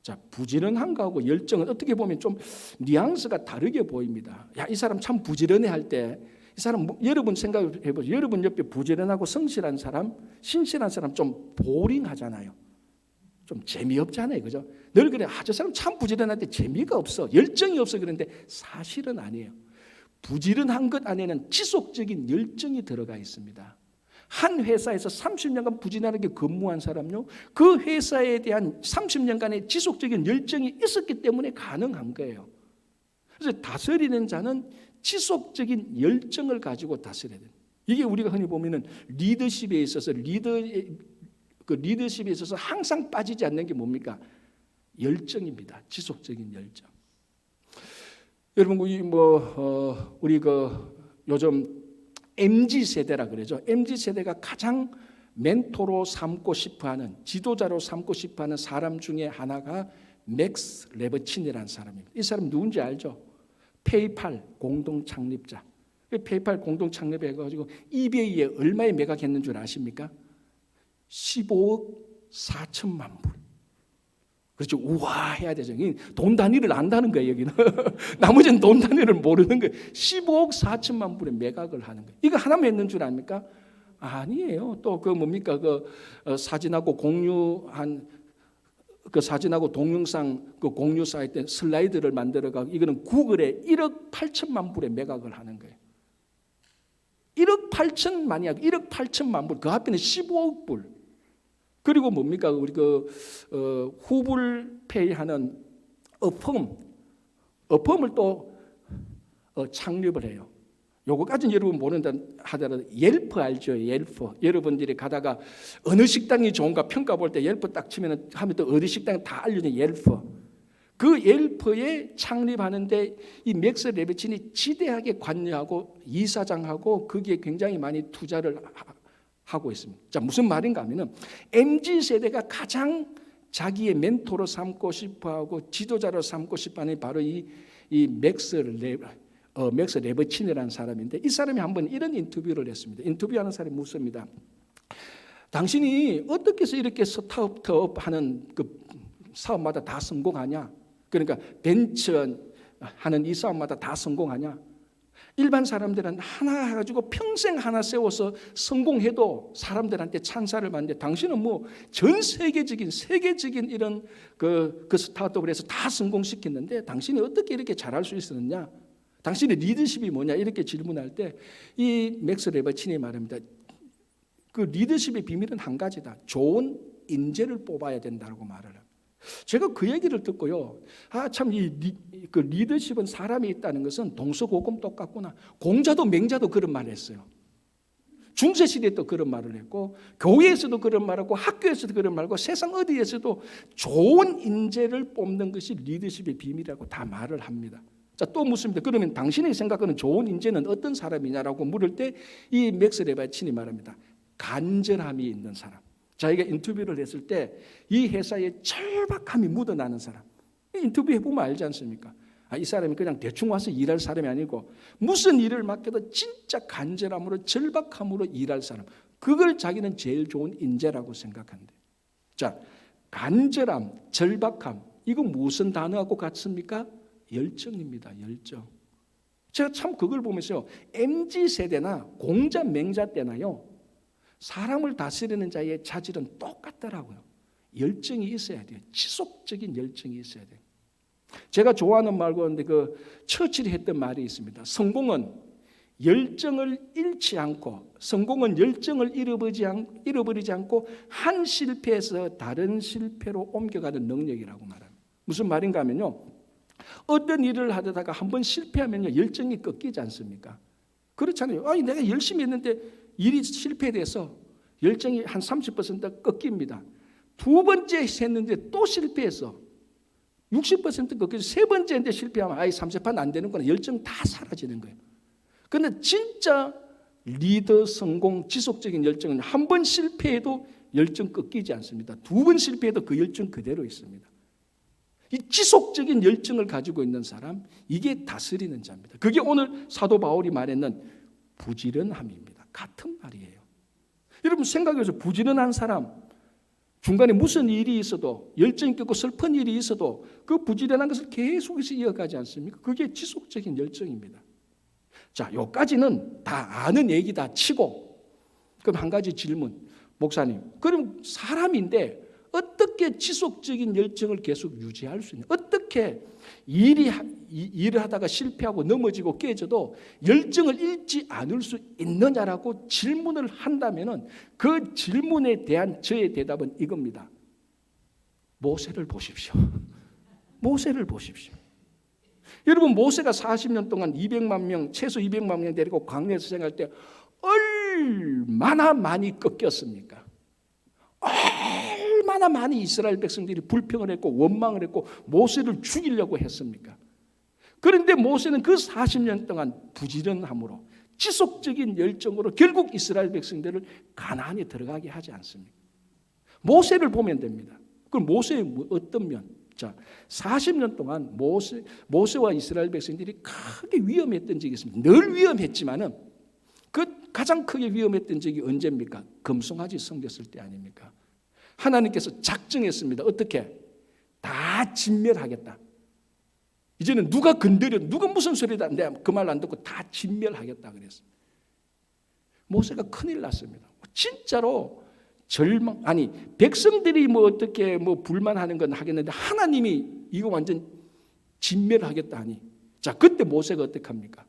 자, 부지런한 거하고 열정은 어떻게 보면 좀 뉘앙스가 다르게 보입니다. 야, 이 사람 참 부지런해 할 때, 이 사람, 여러분 생각해 보세요. 여러분 옆에 부지런하고 성실한 사람, 신실한 사람 좀 보링하잖아요. 좀 재미없잖아요. 그죠? 늘 그래. 저 사람 참 부지런한데 재미가 없어. 열정이 없어. 그런데 사실은 아니에요. 부지런한 것 안에는 지속적인 열정이 들어가 있습니다. 한 회사에서 30년간 부지런하게 근무한 사람요, 그 회사에 대한 30년간의 지속적인 열정이 있었기 때문에 가능한 거예요. 그래서 다스리는 자는 지속적인 열정을 가지고 다스려야 돼요. 이게 우리가 흔히 보면은 리더십에 있어서 리더십에 있어서 항상 빠지지 않는 게 뭡니까? 열정입니다. 지속적인 열정. 여러분, 우리 요즘 MZ 세대라 그러죠. MZ 세대가 가장 멘토로 삼고 싶어하는, 지도자로 삼고 싶어하는 사람 중에 하나가 맥스 레버친이라는 사람입니다. 이 사람 누군지 알죠? 페이팔 공동 창립자. 페이팔 공동 창립해가지고 이베이에 얼마에 매각했는 줄 아십니까? 15억 4천만 불. 그렇죠. 우와 해야 되죠. 돈 단위를 안다는 거예요, 여기는. 나머지는 돈 단위를 모르는 거예요. 15억 4천만 불에 매각을 하는 거예요. 이거 하나만 했는 줄 압니까? 아니에요. 또 사진하고 공유한 사진하고 동영상 공유 사이트 슬라이드를 만들어가고 이거는 구글에 1억 8천만 불에 매각을 하는 거예요. 1억 8천만이 1억 8천만 불. 그 앞에는 15억 불. 그리고 우리 후불페이 하는 어펌을 또 창립을 해요. 요거까지는 여러분 모른다 하더라도 옐프 알죠? 옐프. 여러분들이 가다가 어느 식당이 좋은가 평가 볼 때 옐프 딱 치면 하면 또 어디 식당이 다 알려진 옐프. 그 옐프에 창립하는데 이 맥스 레버친이 지대하게 관여하고 이사장하고 거기에 굉장히 많이 투자를 하고 있습니다. 자, 무슨 말인가 하면은 MZ 세대가 가장 자기의 멘토로 삼고 싶어하고 지도자로 삼고 싶어하는 바로 이 맥스 레버친이라는 사람인데, 이 사람이 한번 이런 인터뷰를 했습니다. 인터뷰하는 사람이 묻습니다. 당신이 어떻게 해서 이렇게 스타트업 하는 그 사업마다 다 성공하냐? 그러니까 벤처 하는 이 사업마다 다 성공하냐? 일반 사람들은 하나 해가지고 평생 하나 세워서 성공해도 사람들한테 찬사를 받는데 당신은 뭐 전 세계적인 이런 그 스타트업을 해서 다 성공시켰는데 당신이 어떻게 이렇게 잘할 수 있었느냐? 당신의 리더십이 뭐냐? 이렇게 질문할 때 이 맥스 레버친이 말합니다. 그 리더십의 비밀은 한 가지다. 좋은 인재를 뽑아야 된다고 말을 합니다. 제가 그 얘기를 듣고요. 참 그 리더십은 사람이 있다는 것은 동서고금 똑같구나. 공자도 맹자도 그런 말을 했어요. 중세시대에도 그런 말을 했고 교회에서도 그런 말하고 학교에서도 그런 말하고 세상 어디에서도 좋은 인재를 뽑는 것이 리더십의 비밀이라고 다 말을 합니다. 자, 또 묻습니다. 그러면 당신이 생각하는 좋은 인재는 어떤 사람이냐라고 물을 때 이 맥스 레버친이 말합니다. 간절함이 있는 사람. 자기가 인터뷰를 했을 때 이 회사에 절박함이 묻어나는 사람. 인터뷰 해보면 알지 않습니까? 이 사람이 그냥 대충 와서 일할 사람이 아니고 무슨 일을 맡겨도 진짜 간절함으로 절박함으로 일할 사람. 그걸 자기는 제일 좋은 인재라고 생각한대. 자, 간절함, 절박함. 이거 무슨 단어하고 같습니까? 열정입니다. 열정. 제가 참 그걸 보면서 MZ세대나 공자 맹자 때나요. 사람을 다스리는 자의 자질은 똑같더라고요. 열정이 있어야 돼요. 지속적인 열정이 있어야 돼요. 제가 좋아하는 말 가운데 그 처칠이 했던 말이 있습니다. 성공은 열정을 잃지 않고 성공은 열정을 잃어버리지 않고 한 실패에서 다른 실패로 옮겨가는 능력이라고 말합니다. 무슨 말인가 하면요. 어떤 일을 하다가 한번 실패하면요. 열정이 꺾이지 않습니까? 그렇잖아요. 내가 열심히 했는데 일이 실패돼서 열정이 한 30% 꺾입니다. 두 번째 했는데 또 실패해서 60% 꺾여서 세 번째인데 실패하면 30% 안 되는구나. 열정 다 사라지는 거예요. 그런데 진짜 리더 성공 지속적인 열정은 한 번 실패해도 열정 꺾이지 않습니다. 두 번 실패해도 그 열정 그대로 있습니다. 이 지속적인 열정을 가지고 있는 사람, 이게 다스리는 자입니다. 그게 오늘 사도 바울이 말했는 부지런함입니다. 같은 말이에요. 여러분 생각해보세요. 부지런한 사람, 중간에 무슨 일이 있어도 열정 있고 슬픈 일이 있어도 그 부지런한 것을 계속해서 이어가지 않습니까? 그게 지속적인 열정입니다. 자, 요까지는 다 아는 얘기다 치고 그럼 한 가지 질문. 목사님, 그럼 사람인데 어떻게 지속적인 열정을 계속 유지할 수 있냐? 어떻게 일을 하다가 실패하고 넘어지고 깨져도 열정을 잃지 않을 수 있느냐라고 질문을 한다면 그 질문에 대한 저의 대답은 이겁니다. 모세를 보십시오. 모세를 보십시오. 여러분 모세가 40년 동안 200만 명, 최소 200만 명 데리고 광야에서 생활할 때 얼마나 많이 꺾였습니까? 얼마나 많이 이스라엘 백성들이 불평을 했고 원망을 했고 모세를 죽이려고 했습니까? 그런데 모세는 그 40년 동안 부지런함으로 지속적인 열정으로 결국 이스라엘 백성들을 가나안에 들어가게 하지 않습니까? 모세를 보면 됩니다. 그럼 모세의 어떤 면? 자, 40년 동안 모세와 이스라엘 백성들이 크게 위험했던 적이 있습니다. 늘 위험했지만은 그 가장 크게 위험했던 적이 언제입니까? 금송아지 섬겼을 때 아닙니까? 하나님께서 작정했습니다. 어떻게? 다 진멸하겠다. 이제는 누가 건드려, 누가 무슨 소리다, 내가 그 말 안 듣고 다 진멸하겠다 그랬어요. 모세가 큰일 났습니다. 진짜로 백성들이 어떻게 불만하는 건 하겠는데 하나님이 이거 완전 진멸하겠다 하니, 자, 그때 모세가 어떻게 합니까?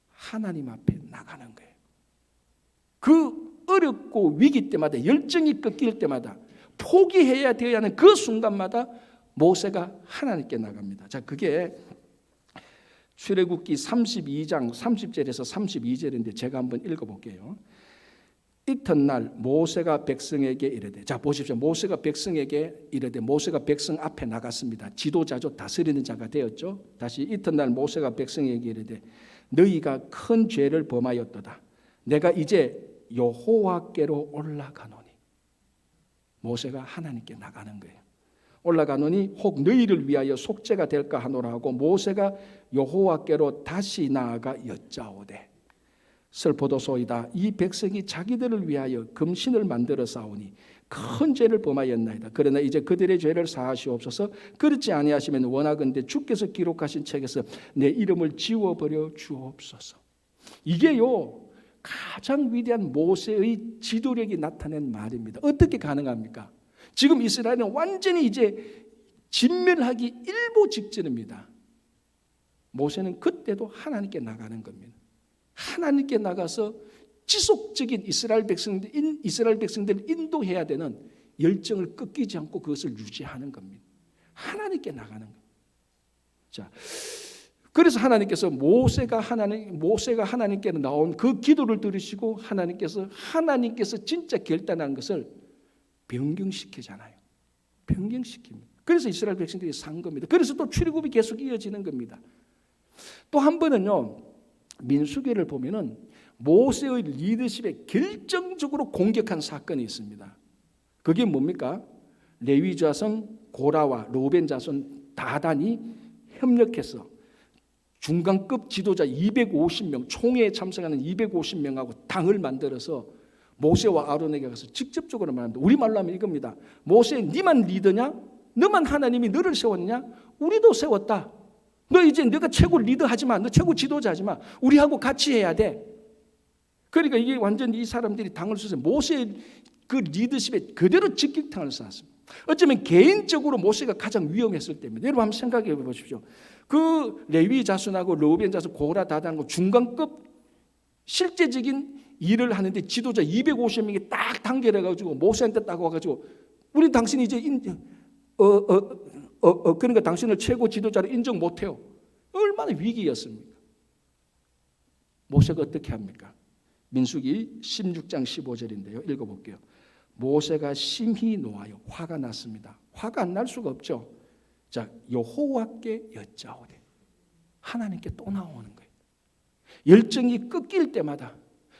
하나님 앞에 나가는 거예요. 그 어렵고 위기 때마다, 열정이 꺾일 때마다, 포기해야 되어야 하는 그 순간마다 모세가 하나님께 나갑니다. 자, 그게 출애굽기 32장 30절에서 32절인데 제가 한번 읽어볼게요. 이튿날 모세가 백성에게 이르되, 자 보십시오. 모세가 백성에게 이르되, 모세가 백성 앞에 나갔습니다. 지도자죠. 다스리는 자가 되었죠. 다시 이튿날 모세가 백성에게 이르되, 너희가 큰 죄를 범하였도다. 내가 이제 여호와께로 올라가노니. 모세가 하나님께 나가는 거예요. 올라가노니 혹 너희를 위하여 속죄가 될까 하노라 하고 모세가 여호와께로 다시 나아가 여짜오되, 슬프도소이다. 이 백성이 자기들을 위하여 금신을 만들어 싸우니 큰 죄를 범하였나이다. 그러나 이제 그들의 죄를 사하시옵소서. 그렇지 아니하시면 원하건대 주께서 기록하신 책에서 내 이름을 지워버려 주옵소서. 이게요 가장 위대한 모세의 지도력이 나타낸 말입니다. 어떻게 가능합니까? 지금 이스라엘은 완전히 이제 진멸하기 일보 직전입니다. 모세는 그때도 하나님께 나가는 겁니다. 하나님께 나가서 지속적인 이스라엘 백성들을 인도해야 되는 열정을 꺾이지 않고 그것을 유지하는 겁니다. 하나님께 나가는 겁니다. 자, 그래서 하나님께서 모세가 하나님께 나온 그 기도를 들으시고 하나님께서 진짜 결단한 것을 변경시키잖아요. 변경시킵니다. 그래서 이스라엘 백성들이 산 겁니다. 그래서 또 출애굽이 계속 이어지는 겁니다. 또 한 번은요, 민수기를 보면은 모세의 리더십에 결정적으로 공격한 사건이 있습니다. 그게 뭡니까? 레위 자손 고라와 르우벤 자손 다단이 협력해서 중간급 지도자 250명, 총회에 참석하는 250명하고 당을 만들어서 모세와 아론에게 가서 직접적으로 말합니다. 우리말로 하면 이겁니다. 모세, 니만 리더냐? 너만 하나님이 너를 세웠냐? 우리도 세웠다. 너 이제 너가 최고 리더하지 마. 너 최고 지도자하지 마. 우리하고 같이 해야 돼. 그러니까 이게 완전히 이 사람들이 당을 써서 모세의 그 리더십에 그대로 직격탄을 쐈습니다. 어쩌면 개인적으로 모세가 가장 위험했을 때입니다. 여러분 한번 생각해 보십시오. 그 레위 자손하고 르우벤 자손 고라 다단하고 중간급 실제적인 일을 하는데 지도자 250명이 딱 단결해가지고 모세한테 딱 와가지고 우리 당신 이제 그러니까 당신을 최고 지도자로 인정 못해요. 얼마나 위기였습니까? 모세가 어떻게 합니까? 민수기 16장 15절인데요. 읽어볼게요. 모세가 심히 노하여 화가 났습니다. 화가 안 날 수가 없죠. 자, 여호와께 여짜오되. 하나님께 또 나오는 거예요. 열정이 꺾일 때마다,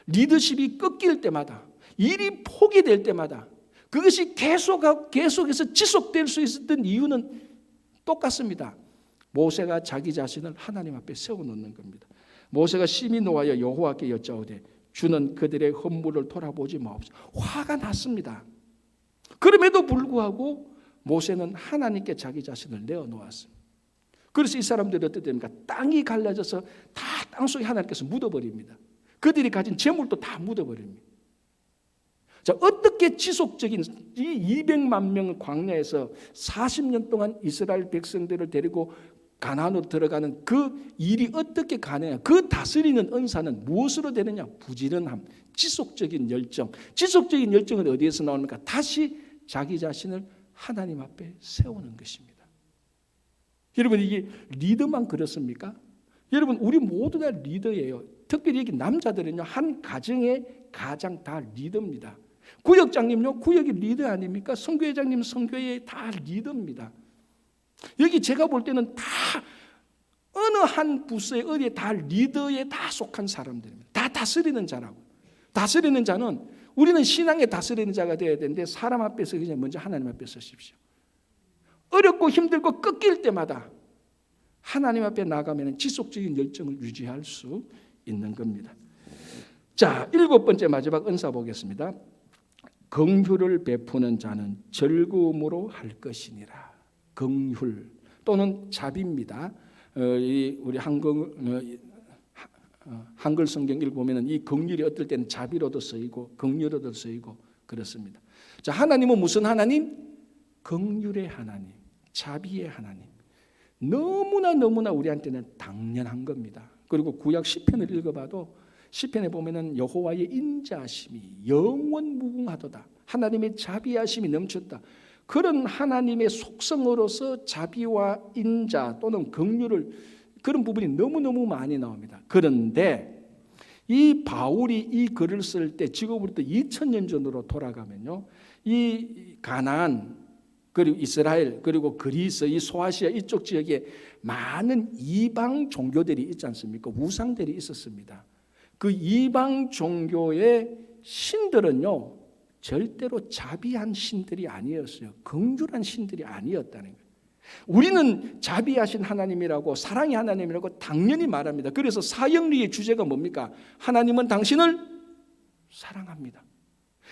리더십이 꺾일 때마다, 일이 포기될 때마다 그것이 계속해서 지속될 수 있었던 이유는 똑같습니다. 모세가 자기 자신을 하나님 앞에 세워놓는 겁니다. 모세가 심히 노하여 여호와께 여짜오되 주는 그들의 헌물을 돌아보지 마옵소서. 화가 났습니다. 그럼에도 불구하고 모세는 하나님께 자기 자신을 내어놓았습니다. 그래서 이 사람들이 어떻게 됩니까? 땅이 갈라져서 다 땅속에 하나님께서 묻어버립니다. 그들이 가진 재물도 다 묻어버립니다. 자, 어떻게 지속적인 이 200만 명 광야에서 40년 동안 이스라엘 백성들을 데리고 가나안으로 들어가는 그 일이 어떻게 가느냐? 그 다스리는 은사는 무엇으로 되느냐? 부지런함, 지속적인 열정. 지속적인 열정은 어디에서 나옵니까? 다시 자기 자신을 하나님 앞에 세우는 것입니다. 여러분, 이게 리더만 그렇습니까? 여러분, 우리 모두 다 리더예요. 특별히 여기 남자들은요, 한 가정의 가장 다 리더입니다. 구역장님요, 구역의 리더 아닙니까? 선교회장님, 선교회의 다 리더입니다. 여기 제가 볼 때는 다 어느 한 부서에 어디에 다 리더에 다 속한 사람들입니다. 다 다스리는 자라고. 다스리는 자는 우리는 신앙의 다스리는 자가 되어야 되는데 사람 앞에서 그냥 먼저 하나님 앞에 서십시오. 어렵고 힘들고 꺾일 때마다 하나님 앞에 나가면 지속적인 열정을 유지할 수 있는 겁니다. 자, 7번째 마지막 은사 보겠습니다. 긍휼을 베푸는 자는 즐거움으로 할 것이니라. 긍휼 또는 자비입니다. 우리 한글 성경 읽어보면 이 긍휼이 어떨 때는 자비로도 쓰이고 긍휼로도 쓰이고 그렇습니다. 자, 하나님은 무슨 하나님? 긍휼의 하나님, 자비의 하나님. 너무나 우리한테는 당연한 겁니다. 그리고 구약 시편을 읽어봐도 시편에 보면은 여호와의 인자하심이 영원 무궁하도다. 하나님의 자비하심이 넘쳤다. 그런 하나님의 속성으로서 자비와 인자 또는 긍휼을 그런 부분이 너무너무 많이 나옵니다. 그런데 이 바울이 이 글을 쓸 때 지금부터 2000년 전으로 돌아가면요, 이 가나안 그리고 이스라엘 그리고 그리스 이 소아시아 이쪽 지역에 많은 이방 종교들이 있지 않습니까? 우상들이 있었습니다. 그 이방 종교의 신들은요, 절대로 자비한 신들이 아니었어요. 긍휼한 신들이 아니었다는 거예요. 우리는 자비하신 하나님이라고 사랑의 하나님이라고 당연히 말합니다. 그래서 사형리의 주제가 뭡니까? 하나님은 당신을 사랑합니다.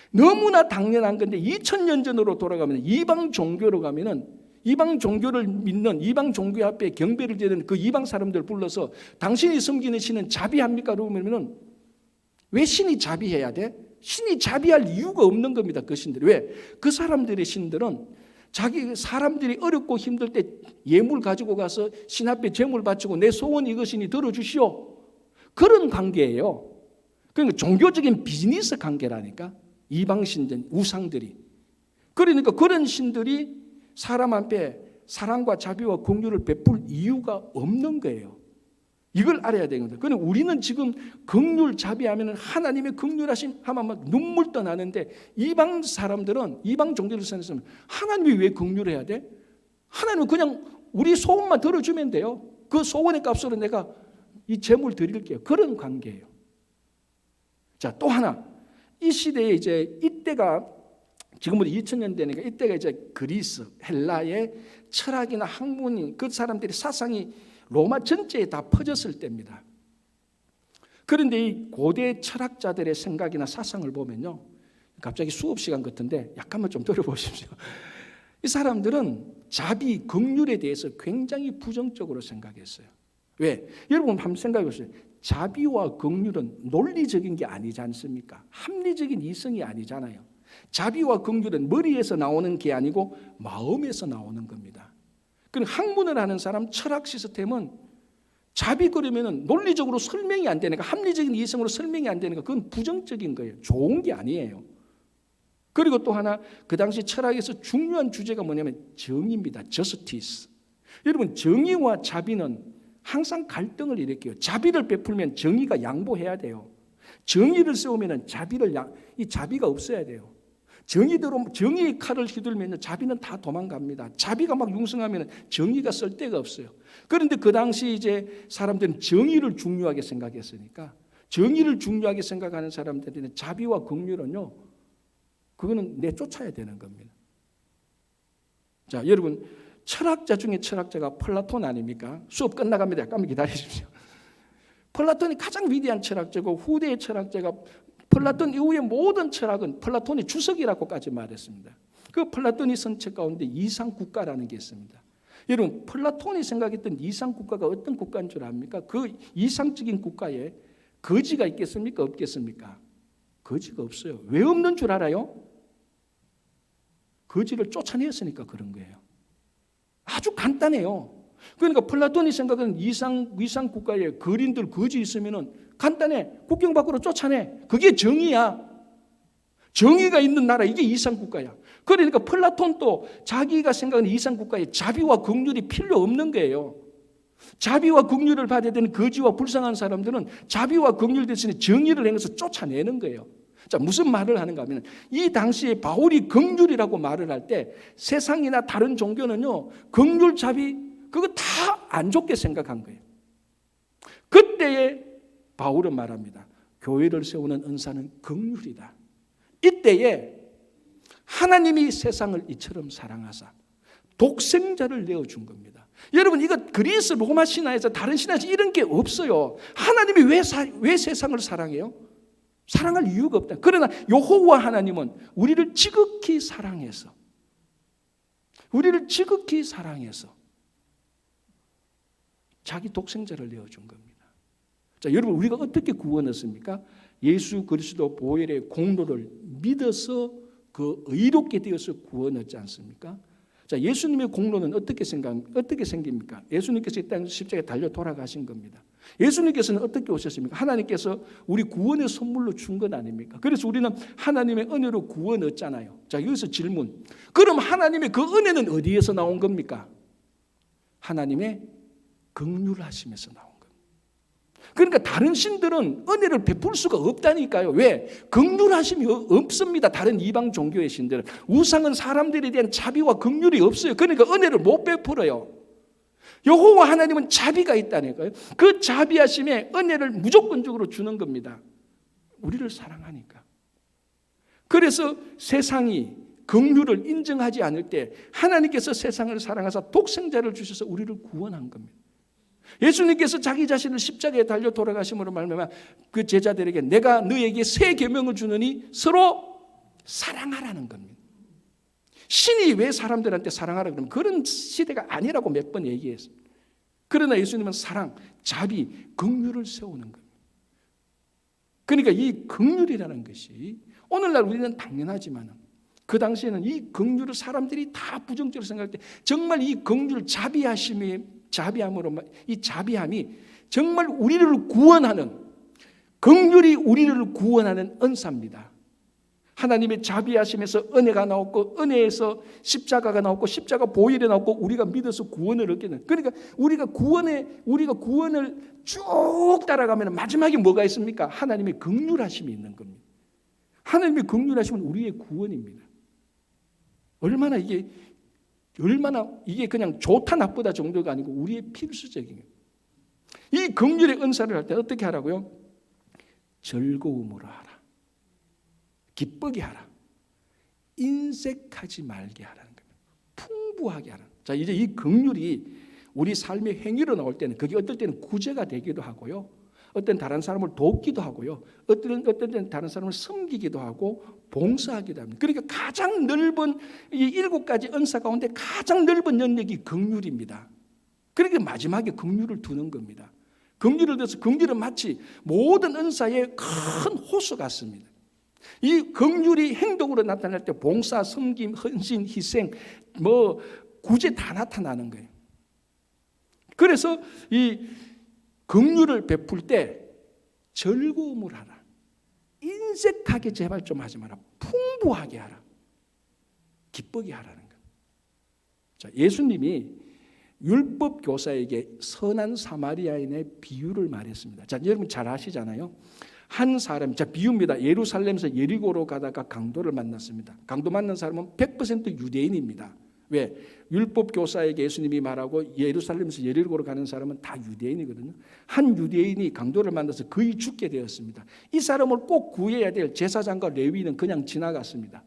너무나 당연한 건데 2000년 전으로 돌아가면 이방 종교로 가면은 이방 종교를 믿는 이방 종교 앞에 경배를 드리는 그 이방 사람들을 불러서 당신이 섬기는 신은 자비합니까? 그러면 왜 신이 자비해야 돼? 신이 자비할 이유가 없는 겁니다. 그 신들이. 왜? 그 사람들의 신들은 자기 사람들이 어렵고 힘들 때 예물 가지고 가서 신 앞에 제물 바치고 내 소원 이것이니 들어주시오. 그런 관계예요. 그러니까 종교적인 비즈니스 관계라니까. 이방 신들, 우상들이. 그러니까 그런 신들이 사람 앞에 사랑과 자비와 긍휼을 베풀 이유가 없는 거예요. 이걸 알아야 되는 거예요. 그런데 우리는 지금 긍휼 자비하면 하나님의 긍휼하심 하면 막 눈물 떠나는데 이방 사람들은 이방 종교를 사는 사람은 하나님이 왜 긍휼해야 돼? 하나님은 그냥 우리 소원만 들어주면 돼요. 그 소원의 값으로 내가 이 제물 드릴게요. 그런 관계예요. 자, 또 하나 이 시대에 이제 이때가 지금부터 2000년 되니까 이때가 이제 그리스, 헬라의 철학이나 학문이 그 사람들의 사상이 로마 전체에 다 퍼졌을 때입니다. 그런데 이 고대 철학자들의 생각이나 사상을 보면요, 갑자기 수업 시간 같은데 약간만 좀 들어보십시오. 이 사람들은 자비, 긍휼에 대해서 굉장히 부정적으로 생각했어요. 왜? 여러분 한번 생각해 보세요. 자비와 긍휼은 논리적인 게 아니지 않습니까? 합리적인 이성이 아니잖아요. 자비와 긍휼은 머리에서 나오는 게 아니고 마음에서 나오는 겁니다. 그럼 학문을 하는 사람 철학 시스템은 자비 그러면은 논리적으로 설명이 안 되니까 합리적인 이성으로 설명이 안 되니까 그건 부정적인 거예요. 좋은 게 아니에요. 그리고 또 하나 그 당시 철학에서 중요한 주제가 뭐냐면 정의입니다. justice. 여러분 정의와 자비는 항상 갈등을 일으켜요. 자비를 베풀면 정의가 양보해야 돼요. 정의를 세우면 이 자비가 없어야 돼요. 정의의 칼을 휘둘면 자비는 다 도망갑니다. 자비가 막 융성하면 정의가 쓸 데가 없어요. 그런데 그 당시 이제 사람들은 정의를 중요하게 생각했으니까 정의를 중요하게 생각하는 사람들은 자비와 긍휼은요, 그거는 내쫓아야 되는 겁니다. 자, 여러분 철학자 중에 철학자가 플라톤 아닙니까? 수업 끝나갑니다. 잠깐만 기다리십시오. 플라톤이 가장 위대한 철학자고 후대의 철학자가 플라톤 이후의 모든 철학은 플라톤의 주석이라고까지 말했습니다. 그 플라톤이 쓴 책 가운데 이상국가라는 게 있습니다. 여러분 플라톤이 생각했던 이상국가가 어떤 국가인 줄 압니까? 그 이상적인 국가에 거지가 있겠습니까? 없겠습니까? 거지가 없어요. 왜 없는 줄 알아요? 거지를 쫓아냈으니까 그런 거예요. 아주 간단해요. 그러니까 플라톤이 생각하는 이상 국가에 거린들 거지 있으면은 간단해. 국경 밖으로 쫓아내. 그게 정의야. 정의가 있는 나라 이게 이상 국가야. 그러니까 플라톤도 자기가 생각하는 이상 국가에 자비와 긍휼이 필요 없는 거예요. 자비와 긍휼을 받아야 되는 거지와 불쌍한 사람들은 자비와 긍휼 대신에 정의를 행해서 쫓아내는 거예요. 자, 무슨 말을 하는가 하면 이 당시에 바울이 긍휼이라고 말을 할 때 세상이나 다른 종교는요, 긍휼, 자비 그거 다 안 좋게 생각한 거예요. 그때에 바울은 말합니다. 교회를 세우는 은사는 긍휼이다. 이때에 하나님이 세상을 이처럼 사랑하사 독생자를 내어준 겁니다. 여러분 이거 그리스 로마 신화에서 다른 신화에서 이런 게 없어요. 하나님이 왜 세상을 사랑해요? 사랑할 이유가 없다. 그러나 여호와 하나님은 우리를 지극히 사랑해서 자기 독생자를 내어준 겁니다. 자, 여러분 우리가 어떻게 구원 얻습니까? 예수 그리스도 보혈의 공로를 믿어서 그 의롭게 되어서 구원 얻지 않습니까? 자, 예수님의 공로는 어떻게 생깁니까? 예수님께서 이 땅 십자가에 달려 돌아가신 겁니다. 예수님께서는 어떻게 오셨습니까? 하나님께서 우리 구원의 선물로 준 건 아닙니까? 그래서 우리는 하나님의 은혜로 구원 얻잖아요. 자, 여기서 질문. 그럼 하나님의 그 은혜는 어디에서 나온 겁니까? 하나님의 긍휼하심에서 나온 겁니다. 그러니까 다른 신들은 은혜를 베풀 수가 없다니까요. 왜? 긍휼하심이 없습니다. 다른 이방 종교의 신들은. 우상은 사람들에 대한 자비와 긍휼이 없어요. 그러니까 은혜를 못 베풀어요. 여호와 하나님은 자비가 있다니까요. 그 자비하심에 은혜를 무조건적으로 주는 겁니다. 우리를 사랑하니까. 그래서 세상이 긍휼을 인정하지 않을 때 하나님께서 세상을 사랑하사 독생자를 주셔서 우리를 구원한 겁니다. 예수님께서 자기 자신을 십자가에 달려 돌아가심으로 말미암아 그 제자들에게 내가 너에게 새 계명을 주느니 서로 사랑하라는 겁니다. 신이 왜 사람들한테 사랑하라 그러면 그런 시대가 아니라고 몇 번 얘기했어요. 그러나 예수님은 사랑, 자비, 긍휼을 세우는 겁니다. 그러니까 이 긍휼이라는 것이 오늘날 우리는 당연하지만 그 당시에는 이 긍휼을 사람들이 다 부정적으로 생각할 때 정말 이 긍휼, 자비함으로 이 자비함이 정말 우리를 구원하는, 긍휼이 우리를 구원하는 은사입니다. 하나님의 자비하심에서 은혜가 나왔고, 은혜에서 십자가가 나왔고, 십자가 보혈이 나왔고, 우리가 믿어서 구원을 얻게 되는. 그러니까 우리가 구원을 쭉 따라가면 마지막에 뭐가 있습니까? 하나님의 긍휼하심이 있는 겁니다. 하나님의 긍휼하심은 우리의 구원입니다. 얼마나 이게 그냥 좋다 나쁘다 정도가 아니고 우리의 필수적인 거예요. 이 긍휼의 은사를 할 때 어떻게 하라고요? 즐거움으로 하라. 기쁘게 하라. 인색하지 말게 하라는 겁니다. 풍부하게 하라. 자, 이제 이 긍휼이 우리 삶의 행위로 나올 때는 그게 어떨 때는 구제가 되기도 하고요. 어떤 다른 사람을 돕기도 하고요. 어떤 때는 다른 사람을 섬기기도 하고 봉사하기도 합니다. 그러니까 가장 넓은 이 7가지 은사 가운데 가장 넓은 영역이 긍휼입니다. 그러니까 마지막에 긍휼을 두는 겁니다. 긍휼을 들어서 긍휼은 마치 모든 은사의 큰 호수 같습니다. 이 긍휼이 행동으로 나타날 때 봉사, 섬김, 헌신, 희생, 구제 다 나타나는 거예요. 그래서 이 긍휼을 베풀 때 즐거움을 하라. 인색하게 제발 좀 하지 마라. 풍부하게 하라. 기쁘게 하라는 거예요. 자, 예수님이 율법 교사에게 선한 사마리아인의 비유를 말했습니다. 자, 여러분 잘 아시잖아요. 한 사람, 자, 비유입니다. 예루살렘에서 예리고로 가다가 강도를 만났습니다. 강도 만난 사람은 100% 유대인입니다. 왜? 율법 교사에게 예수님이 말하고 예루살렘에서 예리고로 가는 사람은 다 유대인이거든요. 한 유대인이 강도를 만나서 거의 죽게 되었습니다. 이 사람을 꼭 구해야 될 제사장과 레위인은 그냥 지나갔습니다.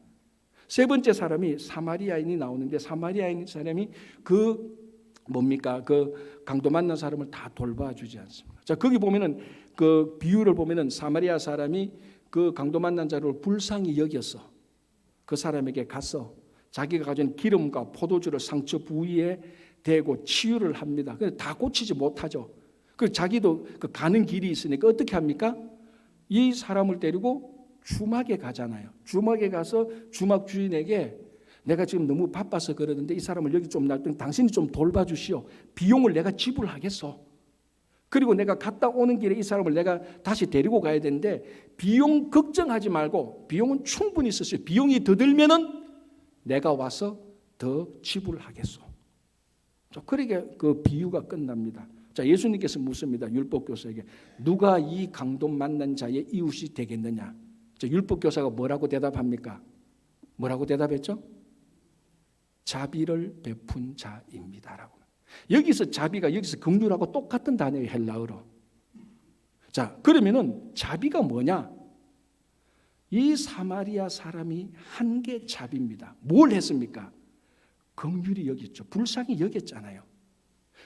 세 번째 사람이 사마리아인이 나오는데 사마리아인 사람이 그 강도 만난 사람을 다 돌봐주지 않습니다. 자, 거기 보면은 그 비유를 보면은 사마리아 사람이 그 강도 만난 자를 불쌍히 여겨서 그 사람에게 가서 자기가 가진 기름과 포도주를 상처 부위에 대고 치유를 합니다. 근데 다 고치지 못하죠. 그 자기도 그 가는 길이 있으니까 어떻게 합니까? 이 사람을 데리고 주막에 가잖아요. 주막에 가서 주막 주인에게 내가 지금 너무 바빠서 그러는데 이 사람을 여기 좀 놔두면 당신이 좀 돌봐주시오. 비용을 내가 지불하겠소. 그리고 내가 갔다 오는 길에 이 사람을 내가 다시 데리고 가야 되는데 비용 걱정하지 말고 비용은 충분히 있었어요. 비용이 더 들면은 내가 와서 더 지불하겠소. 그러게 그 비유가 끝납니다. 자, 예수님께서 묻습니다. 율법교사에게 누가 이 강도 만난 자의 이웃이 되겠느냐? 자, 율법교사가 뭐라고 대답합니까? 뭐라고 대답했죠? 자비를 베푼 자입니다라고. 여기서 자비가 여기서 긍휼하고 똑같은 단어예요, 헬라어로. 자, 그러면은 자비가 뭐냐? 이 사마리아 사람이 한 게 자비입니다. 뭘 했습니까? 긍휼히 여겼죠. 불쌍히 여겼잖아요.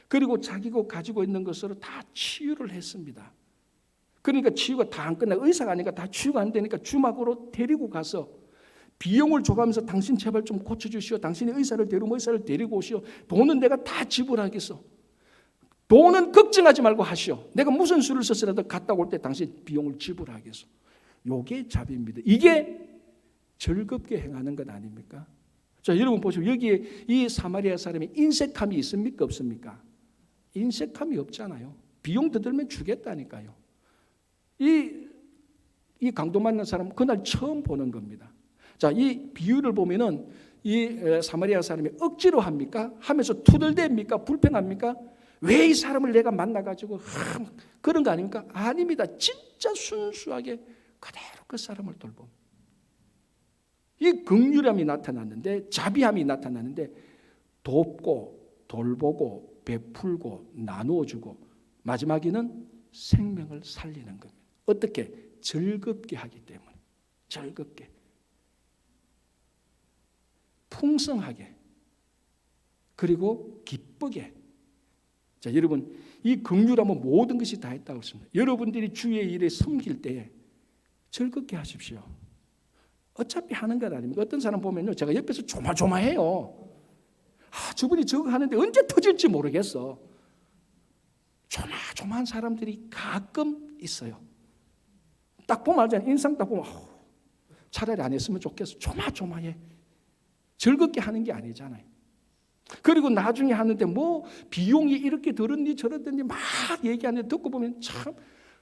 그리고 자기가 가지고 있는 것으로 다 치유를 했습니다. 그러니까 치유가 다 안 끝나고 의사가 아니니까 다 치유가 안 되니까 주막으로 데리고 가서 비용을 줘가면서 당신 제발 좀 고쳐주시오. 당신이 의사를 데리고 의사를 데리고 오시오. 돈은 내가 다 지불하겠어. 돈은 걱정하지 말고 하시오. 내가 무슨 수를 썼으라도 갔다 올 때 당신 비용을 지불하겠어. 요게 자비입니다. 이게 즐겁게 행하는 것 아닙니까? 자, 여러분 보시오. 여기에 이 사마리아 사람이 인색함이 있습니까? 없습니까? 인색함이 없잖아요. 비용 더 들면 주겠다니까요. 이 강도 만난 사람은 그날 처음 보는 겁니다. 자, 이 비유를 보면은 이 사마리아 사람이 억지로 합니까? 하면서 투덜댑니까? 불평합니까? 왜 이 사람을 내가 만나가지고 그런 거 아닙니까? 아닙니다. 진짜 순수하게 그대로 그 사람을 돌봅니다. 이 긍휼함이 나타났는데, 자비함이 나타났는데, 돕고 돌보고 베풀고 나누어주고 마지막에는 생명을 살리는 겁니다. 어떻게? 즐겁게 하기 때문에. 즐겁게. 풍성하게. 그리고 기쁘게. 자, 여러분, 이 긍휼하면 모든 것이 다 했다고 했습니다. 여러분들이 주의 일에 섬길 때에 즐겁게 하십시오. 어차피 하는 것 아닙니까? 어떤 사람 보면요, 제가 옆에서 조마조마해요. 저분이 저거 하는데 언제 터질지 모르겠어. 조마조마한 사람들이 가끔 있어요. 딱 보면 알잖아요. 인상 딱 보면 차라리 안 했으면 좋겠어. 조마조마해. 즐겁게 하는 게 아니잖아요. 그리고 나중에 하는데 뭐 비용이 이렇게 들었니 저랬더니 막 얘기하는데 듣고 보면 참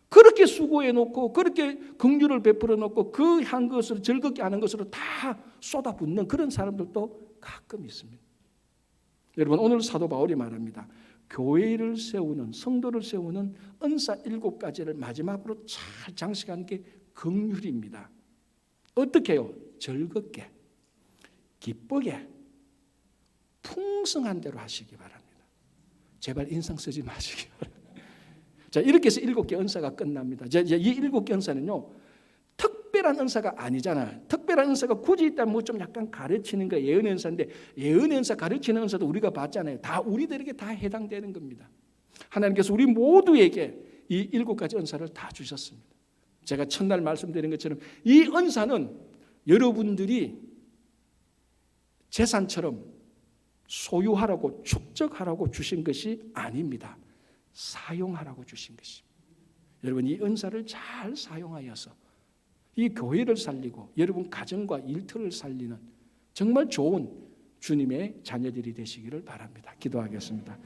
그렇게 수고해 놓고 그렇게 긍휼을 베풀어 놓고 그 한 것을 즐겁게 하는 것으로 다 쏟아붓는 그런 사람들도 가끔 있습니다. 여러분, 오늘 사도 바울이 말합니다. 교회를 세우는, 성도를 세우는 은사 7가지를 마지막으로 잘 장식하는 게 긍휼입니다. 어떻게 해요? 즐겁게, 기쁘게, 풍성한 대로 하시기 바랍니다. 제발 인상 쓰지 마시기 바랍니다. 자, 이렇게 해서 7개 은사가 끝납니다. 이 7개 은사는요, 특별한 은사가 아니잖아요. 특별한 은사가 굳이 있다면 뭐 좀 약간 가르치는 거 예언의 은사인데, 예언의 은사, 가르치는 은사도 우리가 봤잖아요. 다 우리들에게 다 해당되는 겁니다. 하나님께서 우리 모두에게 이 7가지 은사를 다 주셨습니다. 제가 첫날 말씀드린 것처럼 이 은사는 여러분들이 재산처럼 소유하라고 축적하라고 주신 것이 아닙니다. 사용하라고 주신 것입니다. 여러분, 이 은사를 잘 사용하여서 이 교회를 살리고 여러분 가정과 일터를 살리는 정말 좋은 주님의 자녀들이 되시기를 바랍니다. 기도하겠습니다.